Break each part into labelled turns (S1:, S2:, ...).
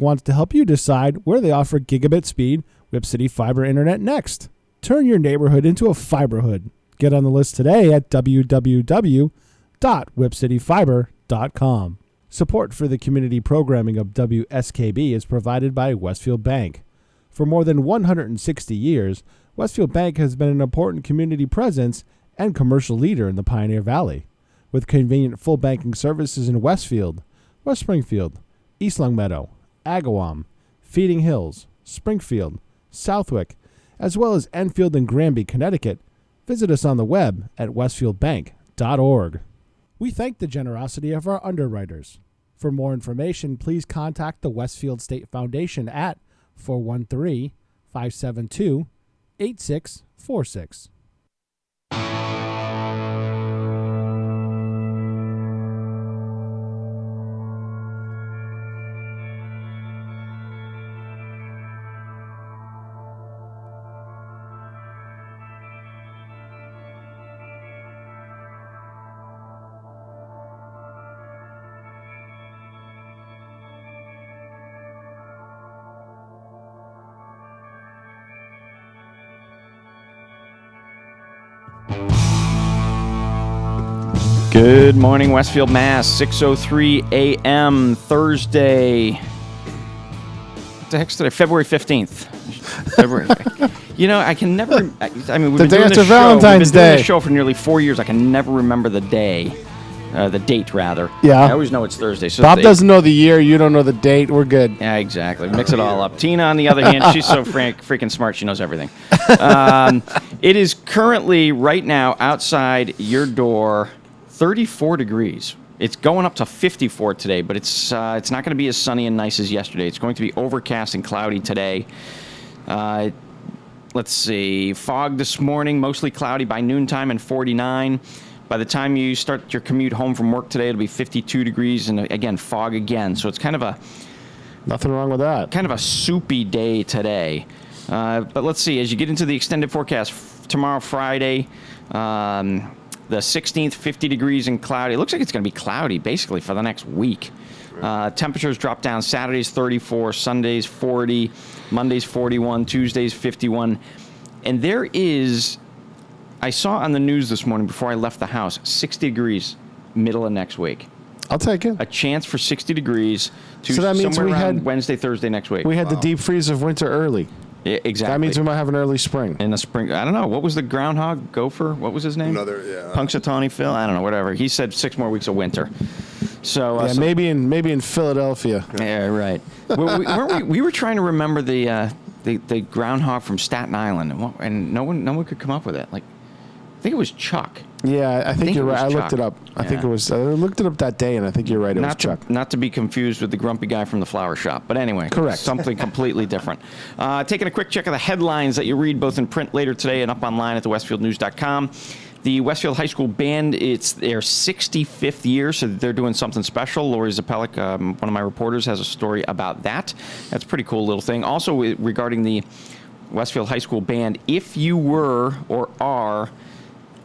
S1: wants to help you decide where they offer gigabit speed Whip City Fiber Internet next. Turn your neighborhood into a fiberhood. Get on the list today at www.whipcityfiber.com. Support for the community programming of WSKB is provided by Westfield Bank. For more than 160 years, Westfield Bank has been an important community presence and commercial leader in the Pioneer Valley. With convenient full banking services in Westfield, West Springfield, East Longmeadow, Agawam, Feeding Hills, Springfield, Southwick, as well as Enfield and Granby, Connecticut, visit us on the web at westfieldbank.org. We thank the generosity of our underwriters. For more information, please contact the Westfield State Foundation at 413-572-8646.
S2: Good morning, Westfield, Mass. 6:03 a.m. Thursday. What the heck's today? February 15th. February. You know, I can never. I mean, we've been doing this
S1: Valentine's
S2: show. We've been doing
S1: Day.
S2: this show for nearly 4 years. I can never remember the day, the date rather.
S1: Yeah.
S2: I always know it's Thursday. So
S1: Bob doesn't know the year. You don't know the date. We're good.
S2: Yeah, exactly. Mix it all up. Tina, on the other hand, she's so freaking smart. She knows everything. It is currently right now outside your door. 34 degrees. It's going up to 54 today, but it's not going to be as sunny and nice as yesterday. It's going to be overcast and cloudy today. Let's see. Fog this morning, mostly cloudy by noontime and 49. By the time you start your commute home from work today, it'll be 52 degrees and again, fog again. So it's kind of a...
S1: Nothing wrong with that.
S2: Kind of a soupy day today. But let's see. As you get into the extended forecast, tomorrow, Friday... the 16th, 50 degrees and cloudy. It looks like it's going to be cloudy basically for the next week. Temperatures drop down. Saturdays 34, Sundays 40, Mondays 41, Tuesdays 51. And there is, I saw on the news this morning before I left the house, 60 degrees middle of next week.
S1: I'll take it.
S2: A chance for 60 degrees to
S1: So that means
S2: somewhere
S1: we
S2: around
S1: had-
S2: Wednesday, Thursday next week.
S1: We had the deep freeze of winter early.
S2: Yeah, exactly.
S1: That means we might have an early spring.
S2: In the spring, I don't know. What was the groundhog? Gopher? What was his name? Punxsutawney Phil? I don't know, whatever. He said 6 more weeks of winter. So
S1: maybe in Philadelphia.
S2: Yeah, right. we were trying to remember the groundhog from Staten Island, and no one could come up with it. Like, I think it was Chuck.
S1: Yeah, I think you're right. I looked
S2: Chuck.
S1: it up. I think it was. I looked it up that day, and I think you're right. It was Chuck.
S2: Not to be confused with the grumpy guy from the flower shop. But anyway,
S1: correct.
S2: Something completely different. Taking a quick check of the headlines that you read both in print later today and up online at thewestfieldnews.com. The Westfield High School Band, it's their 65th year, so they're doing something special. Lori Zapelic, one of my reporters, has a story about that. That's a pretty cool little thing. Also, regarding the Westfield High School Band, if you were or are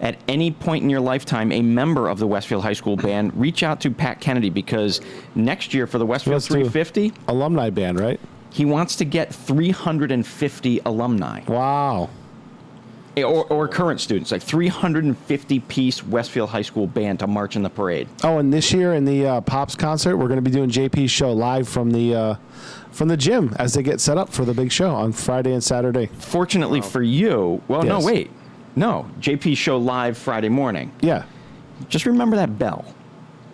S2: at any point in your lifetime a member of the Westfield High School Band, reach out to Pat Kennedy, because next year for the Westfield 350...
S1: Alumni band, right?
S2: He wants to get 350 alumni.
S1: Wow.
S2: Or current students, like 350-piece Westfield High School Band to march in the parade.
S1: Oh, and this year in the Pops concert, we're going to be doing JP's show live from the gym as they get set up for the big show on Friday and Saturday.
S2: Fortunately for you... Well,
S1: yes.
S2: No, wait. No, JP's show live Friday morning.
S1: Yeah.
S2: Just remember that bell.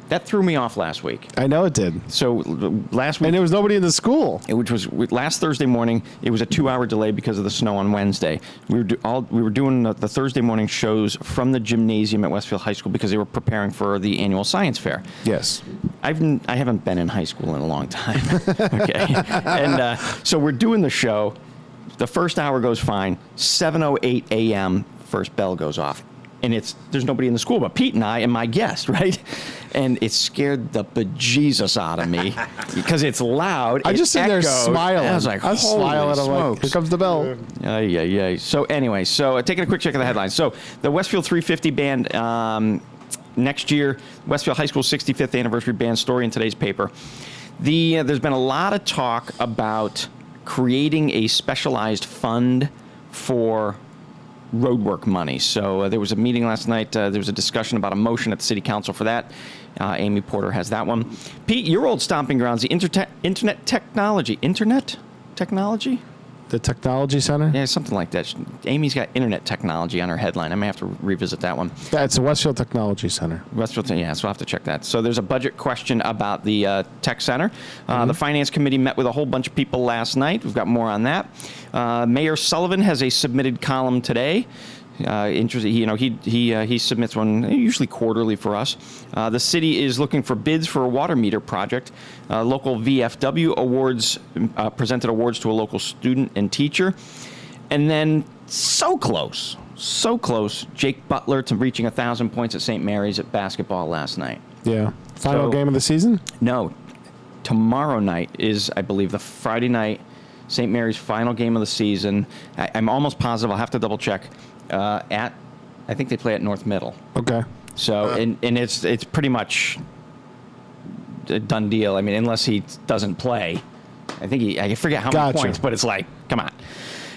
S2: That threw me off last week.
S1: I know it did.
S2: So last week...
S1: And there was nobody in the school.
S2: Which was last Thursday morning. It was a 2-hour delay because of the snow on Wednesday. We were doing the Thursday morning shows from the gymnasium at Westfield High School because they were preparing for the annual science fair.
S1: Yes.
S2: I haven't been in high school in a long time. Okay. And so we're doing the show. The first hour goes fine. 7:08 a.m., first bell goes off. And there's nobody in the school but Pete and I and my guest, right? And it scared the bejesus out of me because it's loud.
S1: I just sit there smiling.
S2: I was like,
S1: I'm smiling.
S2: holy
S1: I'm like, here comes the bell.
S2: Yeah. So anyway, taking a quick check of the headlines. So the Westfield 350 Band next year, Westfield High School 65th anniversary band story in today's paper. There's been a lot of talk about creating a specialized fund for roadwork money. So there was a meeting last night. There was a discussion about a motion at the city council for that. Amy Porter has that one. Pete, your old stomping grounds, the internet technology. Internet technology?
S1: The Technology Center?
S2: Yeah, something like that. Amy's got internet technology on her headline. I may have to revisit that one.
S1: Yeah, it's the Westfield Technology Center.
S2: Westfield, yeah, so I'll have to check that. So there's a budget question about the tech center. The Finance Committee met with a whole bunch of people last night. We've got more on that. Mayor Sullivan has a submitted column today. Interesting. He submits one usually quarterly for us. The city is looking for bids for a water meter project. Local VFW awards presented awards to a local student and teacher, and then so close. Jake Butler to reaching 1,000 points at St. Mary's at basketball last night.
S1: Yeah. Final game of the season?
S2: No, tomorrow night is, I believe, the Friday night St. Mary's final game of the season. I'm almost positive. I'll have to double check. I think they play at North Middle.
S1: Okay.
S2: So and it's pretty much a done deal. I mean, unless he doesn't play, I forget how many points, but it's like, come on.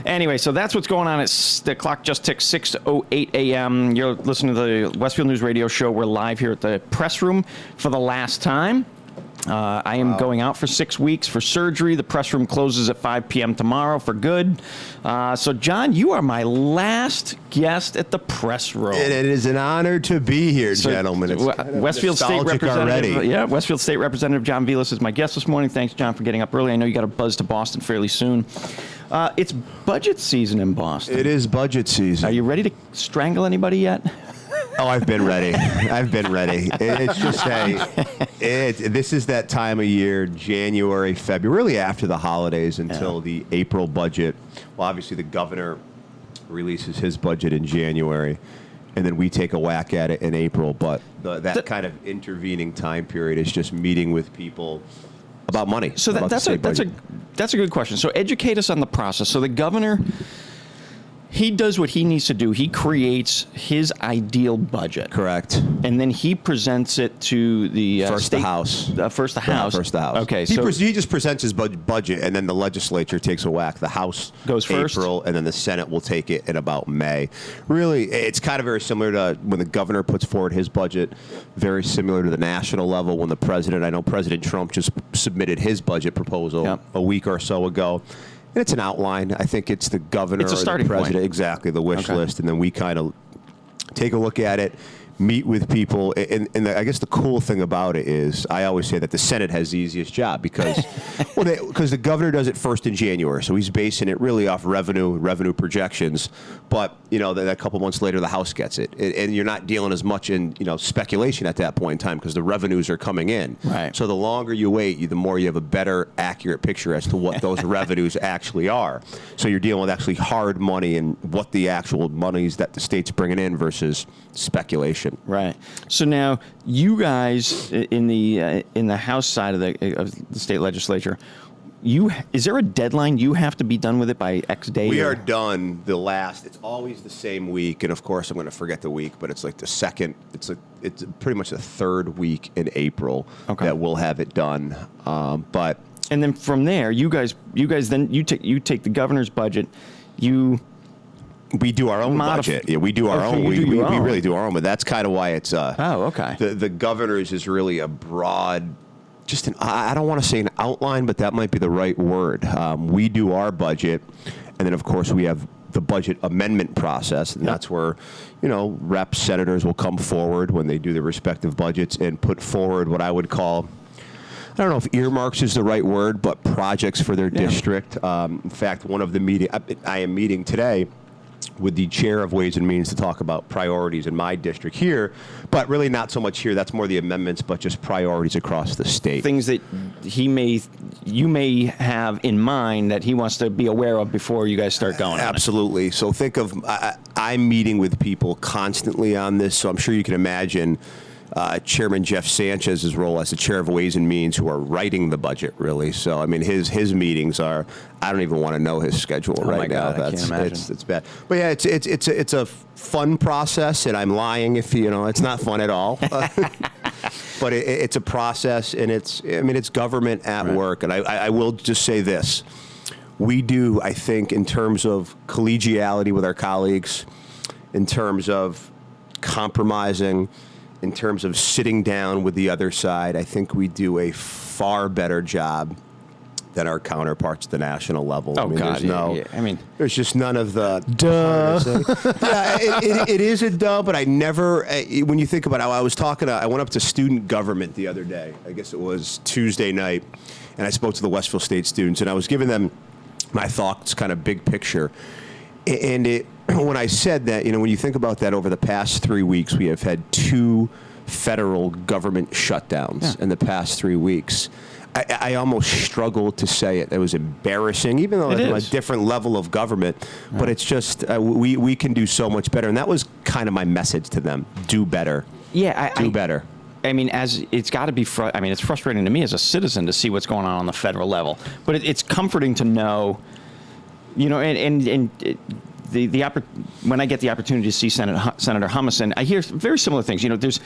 S2: Anyway, so that's what's going on. The clock just ticked 6:08 a.m. You're listening to the Westfield News Radio Show. We're live here at the press room for the last time. I am going out for 6 weeks for surgery. The press room closes at 5 p.m. tomorrow for good. So, John, you are my last guest at the press room.
S3: It is an honor to be here, gentlemen. It's
S2: Westfield State Representative.
S3: already.
S2: Yeah, Westfield State Representative John Velis is my guest this morning. Thanks, John, for getting up early. I know you got a buzz to Boston fairly soon. It's budget season in Boston.
S3: It is budget season.
S2: Are you ready to strangle anybody yet?
S3: Oh, I've been ready. It's just this is that time of year, January, February, really after the holidays until the April budget. Well, obviously the governor releases his budget in January, and then we take a whack at it in April. But that kind of intervening time period is just meeting with people about money.
S2: So that's a good question. So educate us on the process. So the governor, he does what he needs to do. He creates his ideal budget.
S3: Correct.
S2: And then he presents it to the
S3: First the House.
S2: First the House.
S3: First the House.
S2: Okay.
S3: He just presents his budget, and then the legislature takes a whack. The House
S2: goes first,
S3: April, and then the Senate will take it in about May. Really, it's kind of very similar to when the governor puts forward his budget. Very similar to the national level when the president. I know President Trump just submitted his budget proposal a week or so ago. And it's an outline. I think it's the governor or the president.
S2: Point.
S3: Exactly, the wish list. And then we kind of take a look at it, meet with people. And I guess the cool thing about it is I always say that the Senate has the easiest job because the governor does it first in January. So he's basing it really off revenue projections. But, then a couple months later, the House gets it. And you're not dealing as much in, speculation at that point in time because the revenues are coming in.
S2: Right.
S3: So the longer you wait, the more you have a better, accurate picture as to what those revenues actually are. So you're dealing with actually hard money and what the actual monies that the state's bringing in versus speculation.
S2: Right. So now you guys in the House side of the state legislature, is there a deadline you have to be done with it by X day?
S3: We are done it's always the same week, and of course I'm going to forget the week, but it's like the second, it's pretty much the third week in April that we'll have it done. And
S2: then from there, you guys then you take the governor's budget,
S3: we do our own budget. Yeah, we do our own. We really do our own, but that's kind of why it's the governor's is really a broad, I don't want to say an outline, but that might be the right word. We do our budget, and then of course we have the budget amendment process, and that's where, reps, senators will come forward when they do their respective budgets and put forward what I would call, I don't know if earmarks is the right word, but projects for their district. In fact, one of the I am meeting today with the chair of Ways and Means to talk about priorities in my district here, but really not so much here. That's more the amendments, but just priorities across the state.
S2: Things that you may have in mind that he wants to be aware of before you guys start going.
S3: Absolutely. So think of, I'm meeting with people constantly on this, so I'm sure you can imagine Chairman Jeff Sanchez's role as the chair of Ways and Means, who are writing the budget, really. So, I mean, his meetings are, I don't even want to know his schedule right now.
S2: I can't imagine.
S3: It's bad. But yeah, it's a fun process, and I'm lying if, it's not fun at all. But it's a process, and it's government at work. And I will just say this. We do, I think, in terms of collegiality with our colleagues, in terms of compromising, in terms of sitting down with the other side, I think we do a far better job than our counterparts at the national level.
S2: Oh, God.
S3: There's just none of the...
S1: Duh.
S3: It is a duh, but I never... when you think about how I was talking, I went up to student government the other day. I guess it was Tuesday night, and I spoke to the Westfield State students, and I was giving them my thoughts, kind of big picture. And when I said that, when you think about that, over the past 3 weeks, we have had 2 federal government shutdowns in the past 3 weeks. I almost struggled to say it. It was embarrassing, even though it's a different level of government. Right. But it's just, we can do so much better. And that was kind of my message to them. Do better. Yeah. Do better.
S2: I mean, it's got to be. It's frustrating to me as a citizen to see what's going on the federal level, but it's comforting to know, when I get the opportunity to see Senator Humison, I hear very similar things. There's,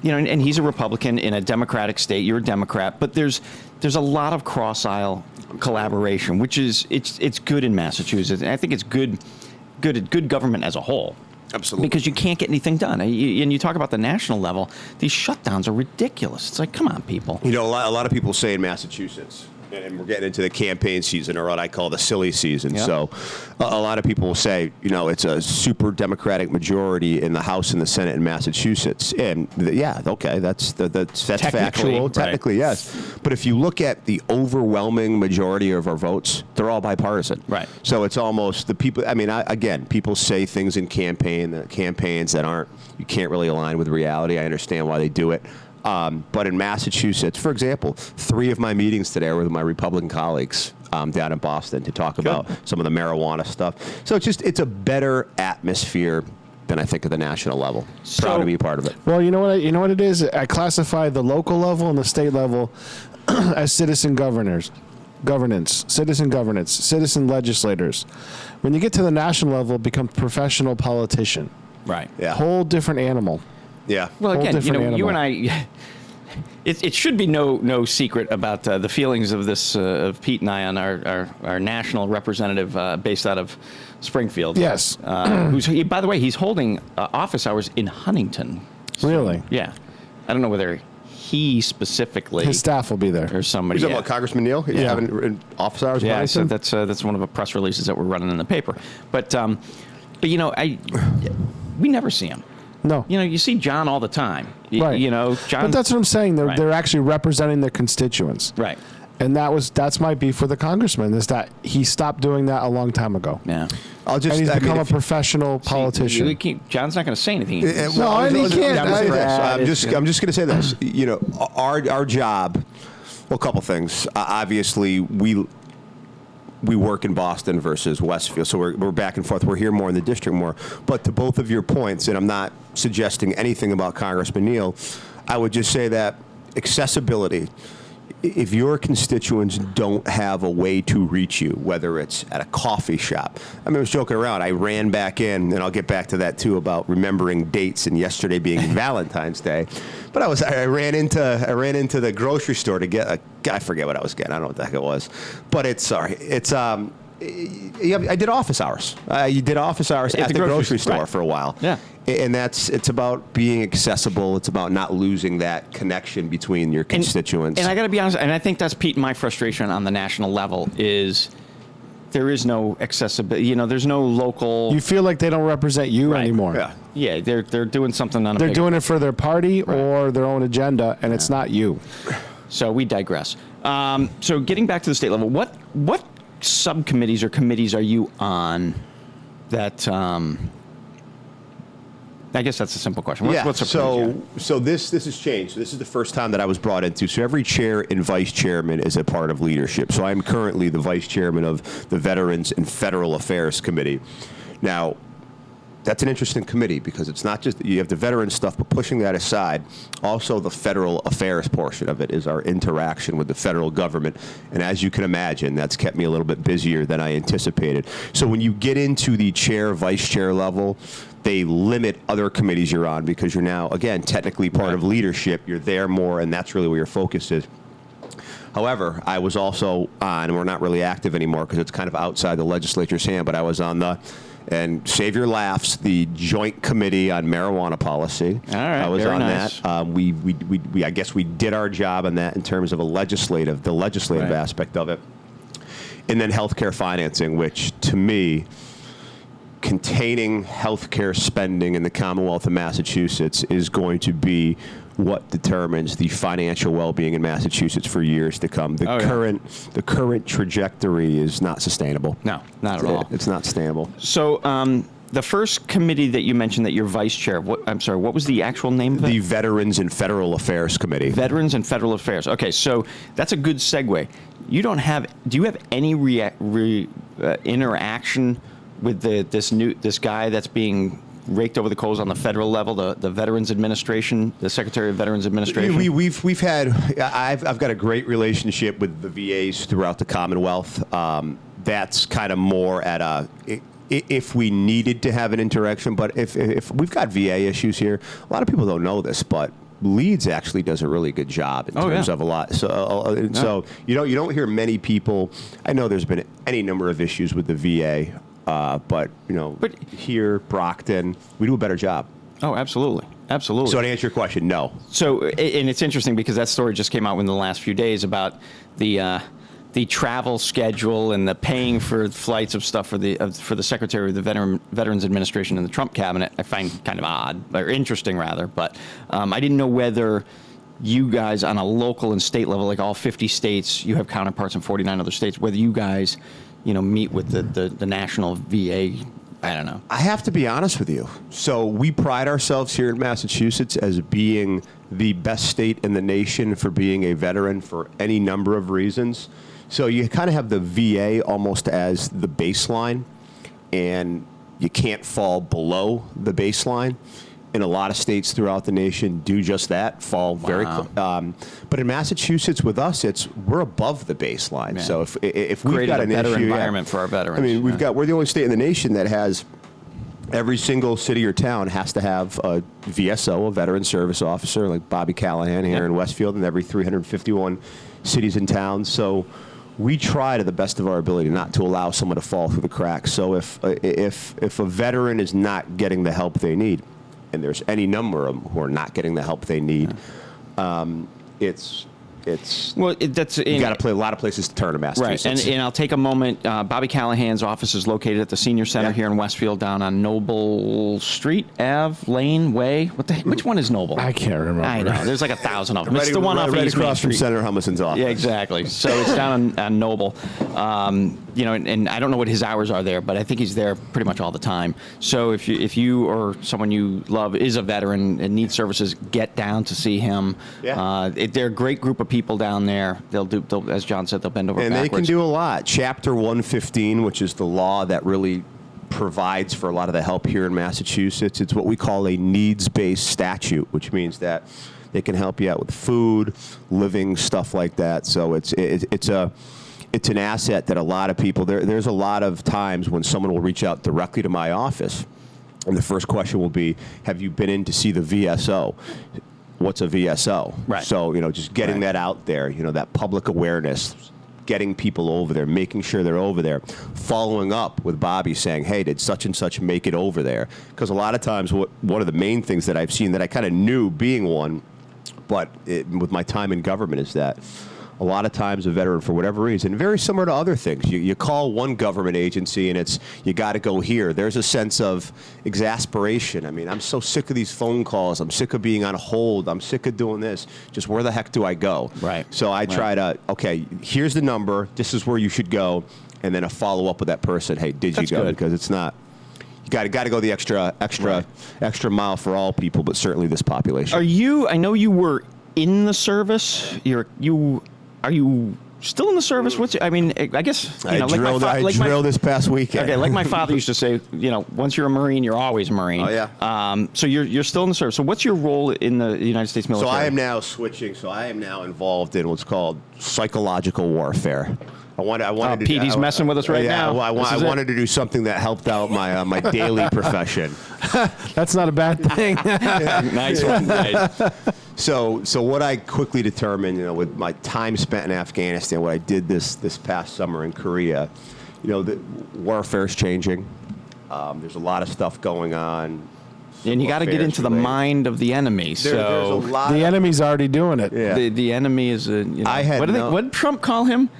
S2: and he's a Republican in a Democratic state. You're a Democrat, but there's a lot of cross-aisle collaboration, which is it's good in Massachusetts. And I think it's good government as a whole.
S3: Absolutely.
S2: Because you can't get anything done. And you talk about the national level, these shutdowns are ridiculous. It's like, come on, people.
S3: A lot of people say in Massachusetts, and we're getting into the campaign season, or what I call the silly season. Yep. So a lot of people will say, it's a super Democratic majority in the House and the Senate in Massachusetts. And that's factual.
S2: Right.
S3: Technically, yes. But if you look at the overwhelming majority of our votes, they're all bipartisan.
S2: Right.
S3: So it's almost the people. Again, people say things in campaigns that aren't, you can't really align with reality. I understand why they do it. But in Massachusetts, for example, 3 of my meetings today were with my Republican colleagues down in Boston to talk about some of the marijuana stuff. So it's a better atmosphere than I think at the national level. Proud to be a part of it.
S1: Well, you know what it is? I classify the local level and the state level as citizen governance, citizen legislators. When you get to the national level, it becomes professional politician.
S2: Right.
S3: Yeah.
S1: Whole different animal.
S3: Yeah.
S2: Well, again, you and
S1: animal.
S2: I, it should be no secret about the feelings of this of Pete and I on our national representative based out of Springfield.
S1: Yes.
S2: By the way, he's holding office hours in Huntington.
S1: So, really?
S2: Yeah. I don't know whether he specifically.
S1: His staff will be there.
S2: Or somebody.
S3: You're talking about Congressman Neal? He's having office hours in Huntington?
S2: So that's one of the press releases that we're running in the paper. But we never see him.
S1: No.
S2: You see John all the time.
S1: Right.
S2: John.
S1: But that's what I'm saying. They're actually representing their constituents.
S2: Right.
S1: And that's my beef with the congressman, is that he stopped doing that a long time ago.
S2: Yeah.
S1: And he's become a profestional politician.
S2: John's not going to say anything.
S1: He can't.
S3: I'm just going to say this. Our job. Well, a couple things. Obviously, we work in Boston versus Westfield, so we're back and forth. We're here more in the district more. But to both of your points, and I'm not suggesting anything about Congressman Neal, I would just say that accessibility, if your constituents don't have a way to reach you, whether it's at a coffee shop. I was joking around. I ran back in, and I'll get back to that too about remembering dates and yesterday being Valentine's Day. But I ran into the grocery store to get I forget what I was getting. I don't know what the heck it was. But I did office hours. You did office hours at the grocery store for a while.
S2: Yeah.
S3: And it's about being accessible. It's about not losing that connection between your constituents.
S2: And I got to be honest, and I think that's Pete and my frustration on the national level is there is no accessibility. There's no local.
S1: You feel like they don't represent you anymore.
S3: Yeah.
S2: Yeah, they're doing something on.
S1: They're doing it for their party or their own agenda, and it's not you.
S2: So we digress. So getting back to the state level, what subcommittees or committees are you on that? I guess that's a simple question.
S3: So this has changed. This is the first time that I was brought into. So every chair and vice chairman is a part of leadership. So I'm currently the vice chairman of the Veterans and Federal Affairs Committee. Now, that's an interesting committee because it's not just you have the veteran stuff, but pushing that aside, also the federal affairs portion of it is our interaction with the federal government. And as you can imagine, that's kept me a little bit busier than I anticipated. So when you get into the chair, vice chair level, they limit other committees you're on because you're now, again, technically part of leadership. You're there more, and that's really where your focus is. However, I was also on, and we're not really active anymore because it's kind of outside the legislature's hand, but I was on and save your laughs, the Joint Committee on Marijuana Policy.
S2: All right,
S3: I was
S2: very
S3: on
S2: nice.
S3: that. We I guess we did our job on that in terms of the legislative aspect of it. And then healthcare financing, which to me, containing healthcare spending in the Commonwealth of Massachusetts is going to be what determines the financial well-being in Massachusetts for years to come. The current trajectory is not sustainable.
S2: No, not at all.
S3: It's not sustainable.
S2: So the first committee that you mentioned that you're vice chair of, what was the actual name of it?
S3: The Veterans and Federal Affairs Committee. Veterans
S2: and Federal Affairs. Okay, so that's a good segue. Do you have any interaction with this guy that's being raked over the coals on the federal level, the Veterans Administration, the Secretary of Veterans Administration?
S3: I've got a great relationship with the VAs throughout the Commonwealth. That's kind of more at if we needed to have an interaction, but if we've got VA issues here, a lot of people don't know this, but Leeds actually does a really good job in terms of a lot. So you don't hear many people. I know there's been any number of issues with the VA. But here, Brockton, we do a better job.
S2: Oh, absolutely. Absolutely.
S3: So to answer your question, no.
S2: So, and it's interesting because that story just came out in the last few days about the travel schedule and the paying for flights of stuff for the Secretary of the Veterans Administration in the Trump cabinet. I find kind of odd, or interesting rather, but I didn't know whether you guys on a local and state level, like all 50 states, you have counterparts in 49 other states, whether you guys meet with the national VA, I don't know.
S3: I have to be honest with you. So we pride ourselves here in Massachusetts as being the best state in the nation for being a veteran for any number of reasons. So you kind of have the VA almost as the baseline, and you can't fall below the baseline. And a lot of states throughout the nation do just that, fall very close. But in Massachusetts, with us, we're above the baseline. Man. So if we've got an
S2: better
S3: issue,
S2: environment for our veterans.
S3: I mean, we're the only state in the nation that has every single city or town has to have a VSO, a veteran service officer, like Bobby Callahan here in Westfield, and every 351 cities and towns. So we try to the best of our ability not to allow someone to fall through the cracks. So if a veteran is not getting the help they need, and there's any number of them who are not getting the help they need, you got to play a lot of places to turn to Massachusetts.
S2: Right, and I'll take a moment. Bobby Callahan's office is located at the Senior Center here in Westfield, down on Noble Street, Lane, Way. Which one is Noble?
S1: I can't remember.
S2: I know. There's like 1,000 of them. It's the one off
S3: right
S2: East
S3: across
S2: Main Street.
S3: from Senator Hummerson's office.
S2: Yeah, exactly. So it's down on Noble. And I don't know what his hours are there, but I think he's there pretty much all the time. So if you or someone you love is a veteran and needs services, get down to see him. Yeah. They're a great group of people down there. They'll as John said, they'll bend over
S3: and
S2: backwards.
S3: They can do a lot. Chapter 115, which is the law that really provides for a lot of the help here in Massachusetts. It's what we call a needs-based statute, which means that they can help you out with food, living, stuff like that. So it's an asset that a lot of people, there's a lot of times when someone will reach out directly to my office, and the first question will be, have you been in to see the VSO? What's a VSO? Right. So, just getting that out there, that public awareness, getting people over there, making sure they're over there, following up with Bobby saying, hey, did such and such make it over there? Because a lot of times one of the main things that I've seen that I kind of knew being one, but with my time in government is that a lot of times a veteran, for whatever reason, very similar to other things, you call one government agency and it's, you got to go here. There's a sense of exasperation. I mean, I'm so sick of these phone calls. I'm sick of being on hold. I'm sick of doing this. Just where the heck do I go? Right. So I try to, okay, here's the number. This is where you should go. And then a follow-up with that person. Hey, did you go? Good. Because it's not, you got to go the extra mile for all people, but certainly this population.
S2: I know you were in the service. Are you Still in the service? I guess
S3: I drilled this past weekend.
S2: Okay, like my father used to say, once you're a Marine, you're always a Marine.
S3: Oh yeah.
S2: So you're still in the service. So what's your role in the United States military?
S3: So I am now switching. So I am now involved in what's called psychological warfare. I wanted
S2: Petey's messing with us right now.
S3: I wanted to do something that helped out my my daily profession.
S1: That's not a bad thing.
S2: Nice one. Nice.
S3: So what I quickly determined, with my time spent in Afghanistan, what I did this past summer in Korea, the warfare is changing. There's a lot of stuff going on.
S2: And you got to get into the mind of the enemy.
S3: There's a lot.
S1: The enemy's already doing it.
S3: Yeah.
S2: The enemy is what did Trump call him?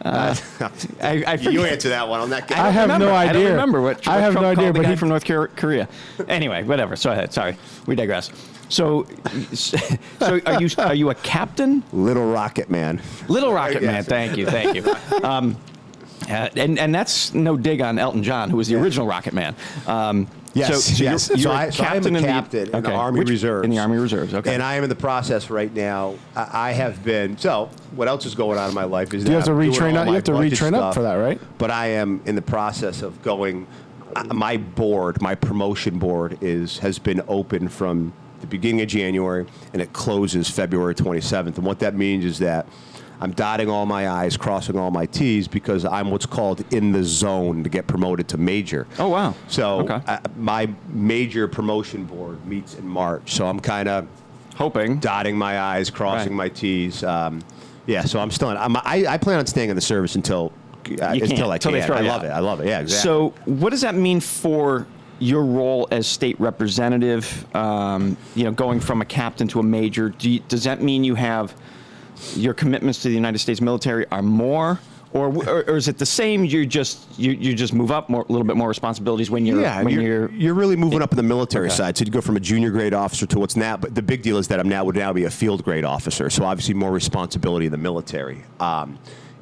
S2: I
S3: you answer that one. I'm not.
S1: I have no idea.
S2: I don't remember what Trump called the guy
S1: but
S2: from North Korea. Anyway, whatever. So ahead. Sorry, we digress. So are you a captain?
S3: Little Rocket Man.
S2: Little Rocket Man. Thank you. And that's no dig on Elton John, who was the original Rocket Man.
S3: Yes.
S2: You're
S3: I am a captain in the Army Reserves.
S2: In the Army Reserves, okay.
S3: And I am in the process right now. I have been. So what else is going on in my life is
S1: you have to retrain up. You have to retrain up for that, right?
S3: But I am in the process of going. My promotion board has been open from the beginning of January, and it closes February 27th. And what that means is that I'm dotting all my I's, crossing all my T's, because I'm what's called in the zone to get promoted to major.
S2: Oh, wow.
S3: So
S2: okay.
S3: My major promotion board meets in March. So I'm kind of
S2: hoping,
S3: dotting my I's, crossing my T's. So I'm still I plan on staying in the service until I can. I love it. Yeah, exactly.
S2: So what does that mean for your role as state representative, going from a captain to a major? Does that mean you have your commitments to the United States military are more, or is it the same? You just move up a little bit more responsibilities when you're
S3: really moving up in the military side. So you go from a junior grade officer to what's now. But the big deal is that would now be a field grade officer. So obviously more responsibility in the military.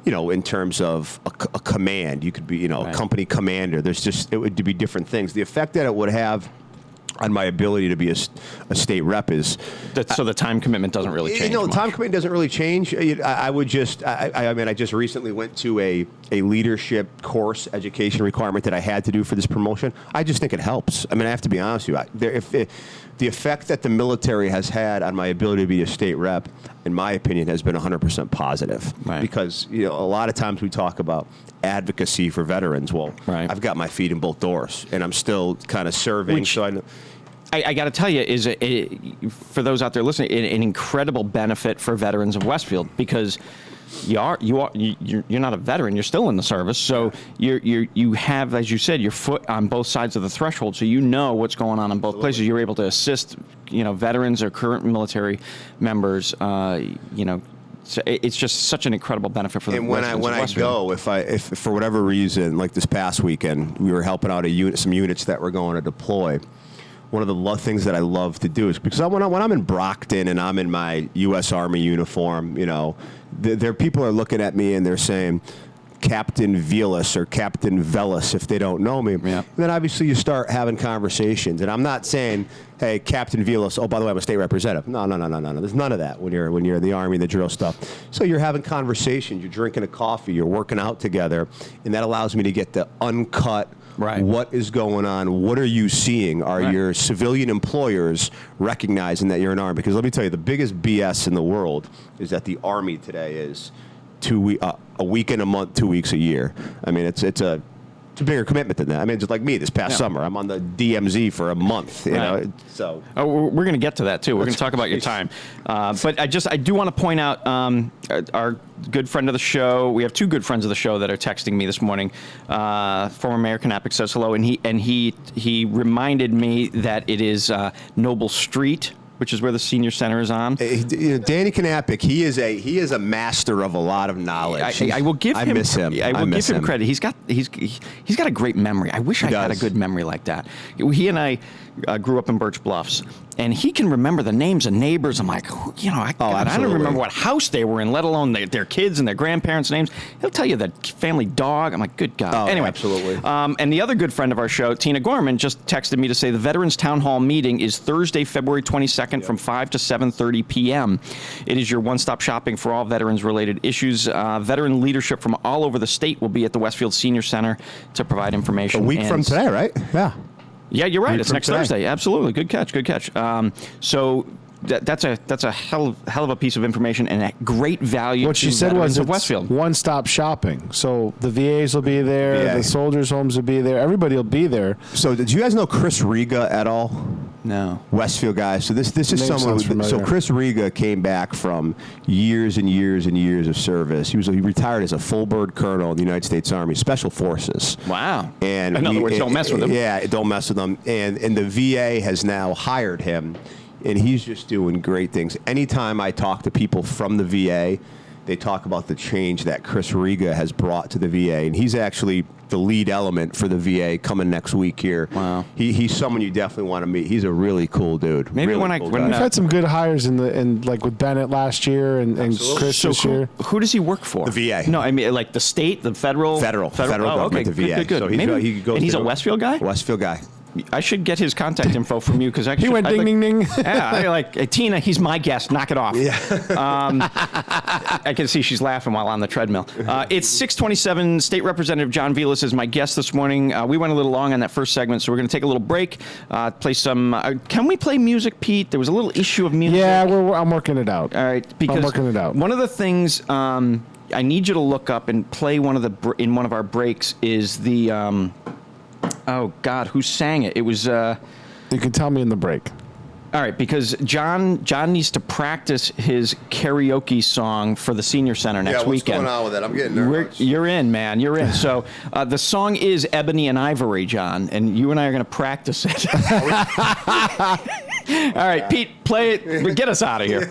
S3: In terms of a command, you could be a company commander. It would be different things. The effect that it would have on my ability to be a state rep is...
S2: So the time commitment doesn't really change
S3: the time commitment doesn't really change. I just recently went to a leadership course education requirement that I had to do for this promotion. I just think it helps. I have to be honest with you. The effect that the military has had on my ability to be a state rep, in my opinion, has been 100% positive.
S2: Right.
S3: Because a lot of times we talk about advocacy for veterans. Well, I've got my feet in both doors, and I'm still kind of serving. So I know...
S2: I got to tell you, for those out there listening, an incredible benefit for veterans of Westfield, because you're not a veteran, you're still in the service, so you have, as you said, your foot on both sides of the threshold, so you know what's going on in both places. You're able to assist, veterans or current military members. So it's just such an incredible benefit for the residents of Westfield.
S3: if for whatever reason, like this past weekend, we were helping out some units that were going to deploy. One of the things that I love to do is, because when I'm in Brockton and I'm in my U.S. Army uniform, there people are looking at me and they're saying Captain Velis or Captain Velis if they don't know me.
S2: Yeah.
S3: And then obviously you start having conversations, and I'm not saying, hey, Captain Velis, oh, by the way, I'm a state representative. No. There's none of that when you're in the Army, the drill stuff. So you're having conversations, you're drinking a coffee, you're working out together, and that allows me to get the uncut.
S2: Right.
S3: What is going on? What are you seeing? Are your civilian employers recognizing that you're an Army? Because let me tell you, the biggest BS in the world is that the Army today is a week and a month, 2 weeks a year. It's a bigger commitment than that. Just like me this past summer. I'm on the DMZ for a month. You know, so.
S2: Oh, we're going to get to that too. We're going to talk about your time. But I do want to point out our good friend of the show. We have two good friends of the show that are texting me this morning. Former Mayor Knappich says hello, and he reminded me that it is Noble Street, which is where the senior center is on.
S3: Danny Knappich, he is a master of a lot of knowledge.
S2: I will give him.
S3: I miss him.
S2: I will give him credit. He's got a great memory. I wish I had a good memory like that. He and I grew up in Birch Bluffs, and he can remember the names of neighbors. I'm like, I don't remember what house they were in, let alone their kids and their grandparents' names. He'll tell you the family dog. I'm like, good God.
S3: Oh,
S2: anyway,
S3: absolutely.
S2: And the other good friend of our show, Tina Gorman, just texted me to say the Veterans Town Hall meeting is Thursday, February 22nd from 5 to 7:30 p.m. It is your one-stop shopping for all veterans-related issues. Veteran leadership from all over the state will be at the Westfield Senior Center to provide information.
S3: A week from today, right?
S1: Yeah.
S2: Yeah, you're right.
S1: Week
S2: It's
S1: from
S2: next
S1: today.
S2: Thursday. Absolutely. Good catch. So that's a hell of a piece of information and a great value.
S1: What she said was
S2: of
S1: it's
S2: Westfield.
S1: one-stop shopping. So the VAs will be there,
S3: VA.
S1: the soldiers' homes will be there, everybody will be there.
S3: So did you guys know Chris Riga at all?
S2: No.
S3: Westfield guy. So this is
S1: Name
S3: someone.
S1: sounds familiar.
S3: So Chris Riga came back from years and years and years of service. He retired as a full bird colonel in the United States Army Special Forces.
S2: Wow.
S3: And
S2: in other words, don't mess with him.
S3: Yeah, don't mess with him. And the VA has now hired him, and he's just doing great things. Anytime I talk to people from the VA, they talk about the change that Chris Riga has brought to the VA, and he's actually the lead element for the VA coming next week here.
S2: Wow.
S3: He's someone you definitely want to meet. He's a really cool dude.
S2: Maybe
S3: really
S2: when
S3: cool
S2: when
S3: guy.
S1: We've had some good hires in like with Bennett last year and Chris
S2: So
S1: this year.
S2: who does he work for?
S3: The VA.
S2: No, I mean like the state, the federal
S3: government,
S2: okay,
S3: the VA.
S2: Good.
S3: So
S2: Maybe,
S3: he goes
S2: and he's
S3: to
S2: a Westfield guy.
S3: Westfield guy.
S2: I should get his contact info from you because
S1: He went ding, ding, ding.
S2: Yeah, I like Tina. He's my guest. Knock it off.
S3: Yeah.
S2: I can see she's laughing while on the treadmill. It's 6:27. State Representative John Velis is my guest this morning. We went a little long on that first segment, so we're going to take a little break. Play some. Can we play music, Pete? There was a little issue of music.
S1: Yeah, I'm working it out.
S2: All right, because
S1: I'm working it out.
S2: One of the things I need you to look up and play in one of our breaks is the. Oh God, who sang it? It was.
S1: You can tell me in the break.
S2: All right, because John needs to practice his karaoke song for the senior center next weekend.
S3: What's going on with it? I'm getting nervous.
S2: You're in, man. You're in. So the song is Ebony and Ivory, John, and you and I are going to practice it. All right, Pete, play it. But get us out of here.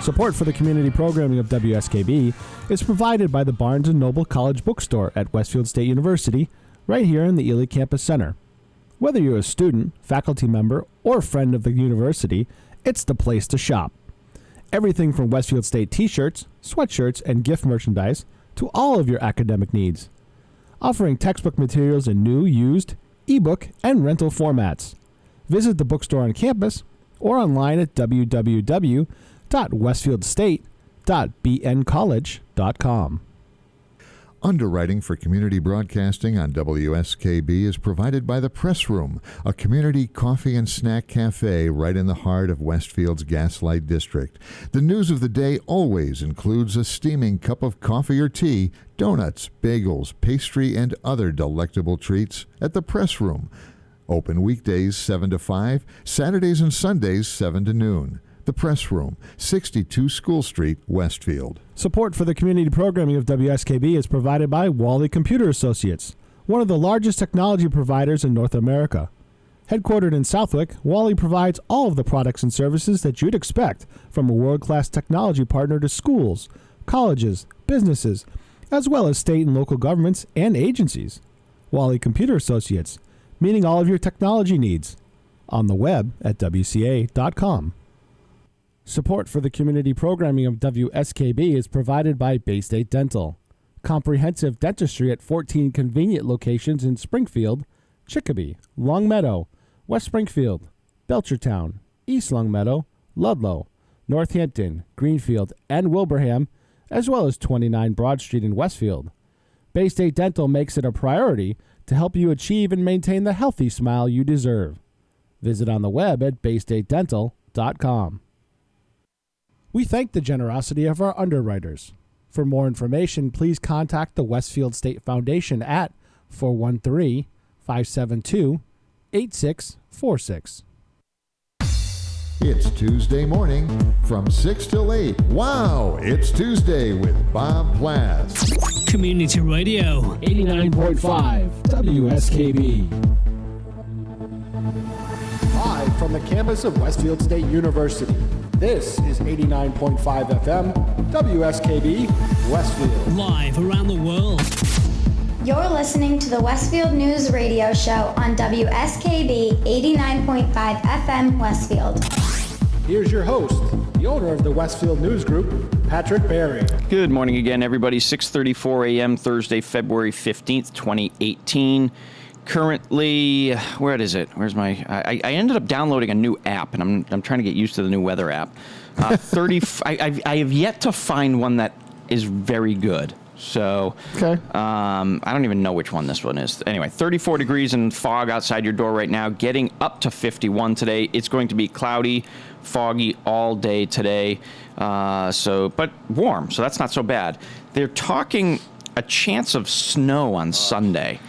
S1: Support for the community programming of WSKB is provided by the Barnes & Noble College Bookstore at Westfield State University, right here in the Ely Campus Center. Whether you're a student, faculty member, or friend of the university, it's the place to shop. Everything from Westfield State t-shirts, sweatshirts, and gift merchandise to all of your academic needs. Offering textbook materials in new, used, ebook, and rental formats. Visit the bookstore on campus or online at www.westfieldstate.bncollege.com.
S4: Underwriting for community broadcasting on WSKB is provided by The Press Room, a community coffee and snack cafe right in the heart of Westfield's Gaslight District. The news of the day always includes a steaming cup of coffee or tea, donuts, bagels, pastry, and other delectable treats at The Press Room. Open weekdays 7 to 5, Saturdays and Sundays 7 to noon. The Press Room, 62 School Street, Westfield.
S1: Support for the community programming of WSKB is provided by Wally Computer Associates, one of the largest technology providers in North America. Headquartered in Southwick, Wally provides all of the products and services that you'd expect from a world-class technology partner to schools, colleges, businesses, as well as state and local governments and agencies. Wally Computer Associates, meeting all of your technology needs. On the web at WCA.com. Support for the community programming of WSKB is provided by Bay State Dental. Comprehensive dentistry at 14 convenient locations in Springfield, Chicopee, Longmeadow, West Springfield, Belchertown, East Longmeadow, Ludlow, Northampton, Greenfield, and Wilbraham, as well as 29 Broad Street in Westfield. Bay State Dental makes it a priority to help you achieve and maintain the healthy smile you deserve. Visit on the web at baystatedental.com. We thank the generosity of our underwriters. For more information, please contact the Westfield State Foundation at 413-572-8646.
S4: It's Tuesday morning from 6 till 8. Wow, it's Tuesday with Bob Plass.
S5: Community Radio.
S1: 89.5 WSKB. Live from the campus of Westfield State University. This is 89.5 FM, WSKB, Westfield.
S5: Live around the world.
S6: You're listening to the Westfield News Radio Show on WSKB 89.5 FM, Westfield.
S1: Here's your host, the owner of the Westfield News Group, Patrick Barry.
S2: Good morning again, everybody. 6:34 a.m. Thursday, February 15th, 2018. Currently, where is it? Where's my? I ended up downloading a new app, and I'm trying to get used to the new weather app. I have yet to find one that is very good. So,
S1: okay.
S2: I don't even know which one this one is. Anyway, 34 degrees and fog outside your door right now, getting up to 51 today. It's going to be cloudy, foggy all day today. But warm, so that's not so bad. They're talking a chance of snow on Sunday.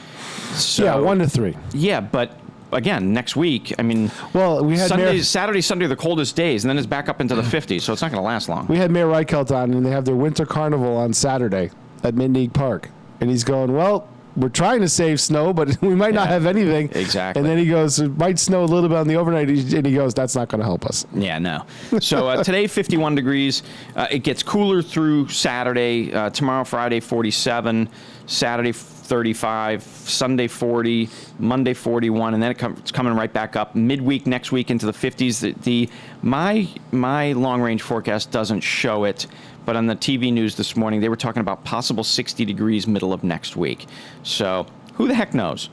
S2: So,
S1: yeah, 1 to 3.
S2: Yeah, but again, next week, I mean,
S1: well, we had
S2: Saturday, Sunday are the coldest days, and then it's back up into the 50s, so it's not going to last long.
S1: We had Mayor Reichelt on, and they have their winter carnival on Saturday at Mindig Park. And he's going, well, we're trying to save snow, but we might not have anything.
S2: Exactly.
S1: And then he goes, it might snow a little bit on the overnight, and he goes, that's not going to help us.
S2: Yeah, no. So today, 51 degrees. It gets cooler through Saturday. Tomorrow, Friday, 47. Saturday, 35. Sunday, 40. Monday, 41. And then it's coming right back up. Midweek next week into the 50s. My long-range forecast doesn't show it. But on the TV news this morning, they were talking about possible 60 degrees middle of next week. So who the heck knows?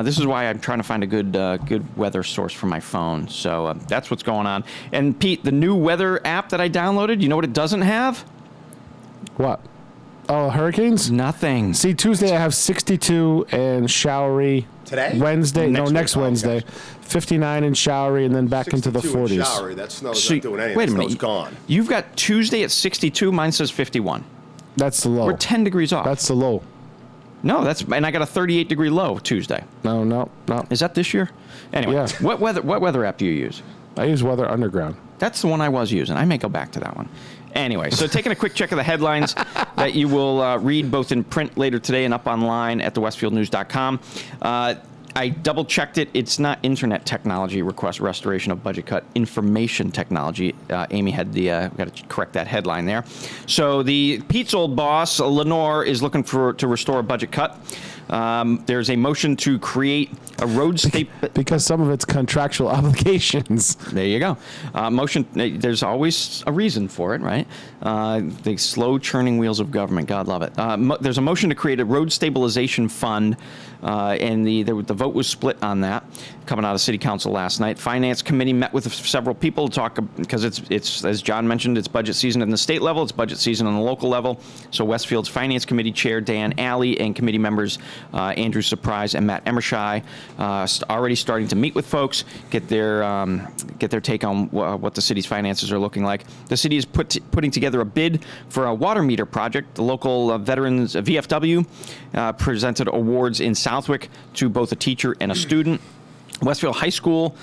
S2: This is why I'm trying to find a good weather source for my phone. So that's what's going on. And Pete, the new weather app that I downloaded, you know what it doesn't have?
S1: What? Oh, hurricanes?
S2: Nothing.
S1: See, Tuesday I have 62 and showery.
S3: Today?
S1: Wednesday?
S3: Next
S1: Wednesday.
S3: Okay.
S1: 59 and showery, and then back into the 40s.
S3: And showery. That snow's
S2: So,
S3: not doing anything.
S2: wait a
S3: The
S2: minute.
S3: snow's gone.
S2: You've got Tuesday at 62. Mine says 51.
S1: That's the low.
S2: We're 10 degrees off.
S1: That's the low.
S2: No, and I got a 38 degree low Tuesday.
S1: No.
S2: Is that this year? Anyway,
S1: Yeah.
S2: What weather app do you use?
S1: I use Weather Underground.
S2: That's the one I was using. I may go back to that one. Anyway, so taking a quick check of the headlines that you will read both in print later today and up online at thewestfieldnews.com. I double-checked it. It's not internet technology request restoration of budget cut, information technology. Amy had got to correct that headline there. So Pete's old boss, Lenore, is looking to restore a budget cut. There's a motion to create a road state...
S1: Because some of it's contractual obligations.
S2: There you go. Motion. There's always a reason for it, right? The slow churning wheels of government. God love it. There's a motion to create a road stabilization fund, and the vote was split on that, coming out of City Council last night. Finance Committee met with several people to talk, because it's as John mentioned, it's budget season at the state level, it's budget season on the local level. So Westfield's Finance Committee Chair Dan Alley and committee members Andrew Surprise and Matt Emershy already starting to meet with folks, get their take on what the city's finances are looking like. The city is putting together a bid for a water meter project. The local veterans VFW presented awards in Southwick to both a teacher and a student. Westfield High School,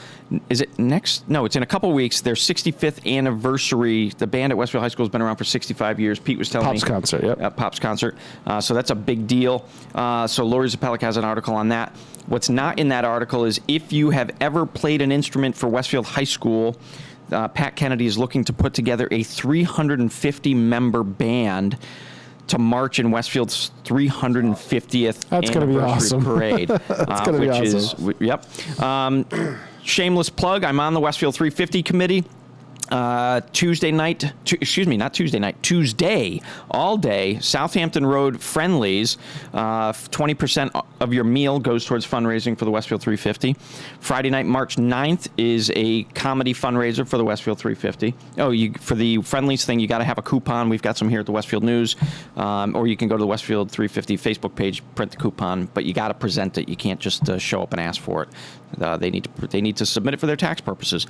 S2: is it next? No, it's in a couple weeks. Their 65th anniversary. The band at Westfield High School has been around for 65 years. Pete was telling me.
S1: Pops concert, yep.
S2: Pops concert. So that's a big deal. So Lori Zapelic has an article on that. What's not in that article is if you have ever played an instrument for Westfield High School, Pat Kennedy is looking to put together a 350-member band to march in Westfield's 350th anniversary parade.
S1: That's going to be awesome.
S2: Yep. Shameless plug, I'm on the Westfield 350 committee. Tuesday, all day, Southampton Road friendlies. 20% of your meal goes towards fundraising for the Westfield 350. Friday night, March 9th, is a comedy fundraiser for the Westfield 350. For the friendlies thing, you got to have a coupon. We've got some here at the Westfield News. Or you can go to the Westfield 350 Facebook page, print the coupon, but you got to present it. You can't just show up and ask for it. They need to submit it for their tax purposes.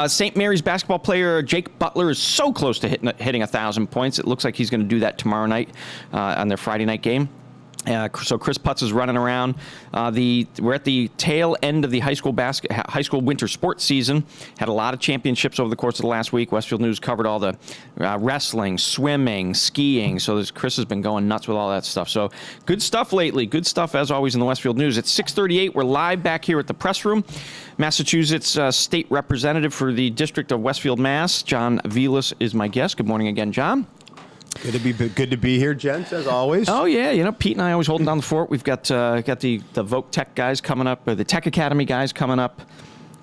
S2: St. Mary's basketball player Jake Butler is so close to hitting 1,000 points. It looks like he's going to do that tomorrow night on their Friday night game. So Chris Putz is running around. We're at the tail end of the high school winter sports season. Had a lot of championships over the course of the last week. Westfield News covered all the wrestling, swimming, skiing. So Chris has been going nuts with all that stuff. So good stuff lately. Good stuff as always in the Westfield News. It's 6:38. We're live back here at the press room. Massachusetts State Representative for the District of Westfield, Mass. John Velis is my guest. Good morning again, John.
S3: Good to be here, gents, as always.
S2: Oh yeah, Pete and I always holding down the fort. We've got the Voc Tech guys coming up, or the Tech Academy guys coming up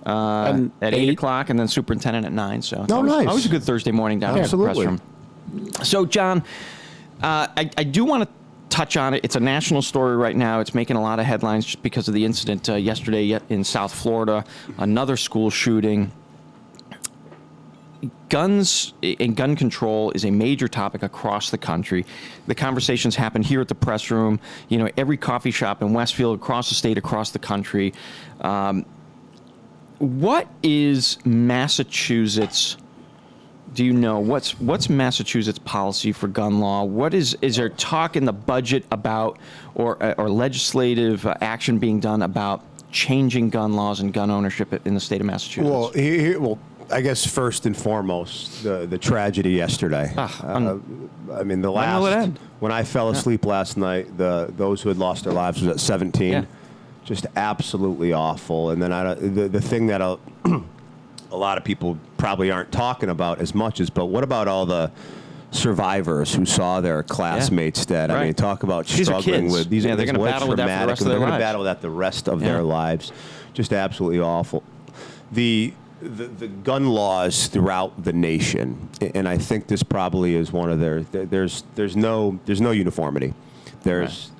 S2: at 8 o'clock, and then Superintendent at 9. So
S3: nice.
S2: Always a good Thursday morning down here at the press room. So John, I do want to touch on it. It's a national story right now. It's making a lot of headlines just because of the incident yesterday in South Florida, another school shooting. Guns and gun control is a major topic across the country. The conversations happen here at the press room, every coffee shop in Westfield, across the state, across the country. What is Massachusetts? Do you know what's Massachusetts policy for gun law? Is there talk in the budget about or legislative action being done about changing gun laws and gun ownership in the state of Massachusetts?
S3: Well, I guess first and foremost, the tragedy yesterday. When I fell asleep last night, those who had lost their lives was at 17. Yeah. Just absolutely awful. And then the thing that a lot of people probably aren't talking about as much but what about all the survivors who saw their classmates dead?
S2: Right.
S3: I mean, talk about struggling with these.
S2: They're going to battle with that for the rest of their lives.
S3: They're going to battle with that the rest of their lives. Just absolutely awful. The gun laws throughout the nation, and I think this probably is one of there's no uniformity. There's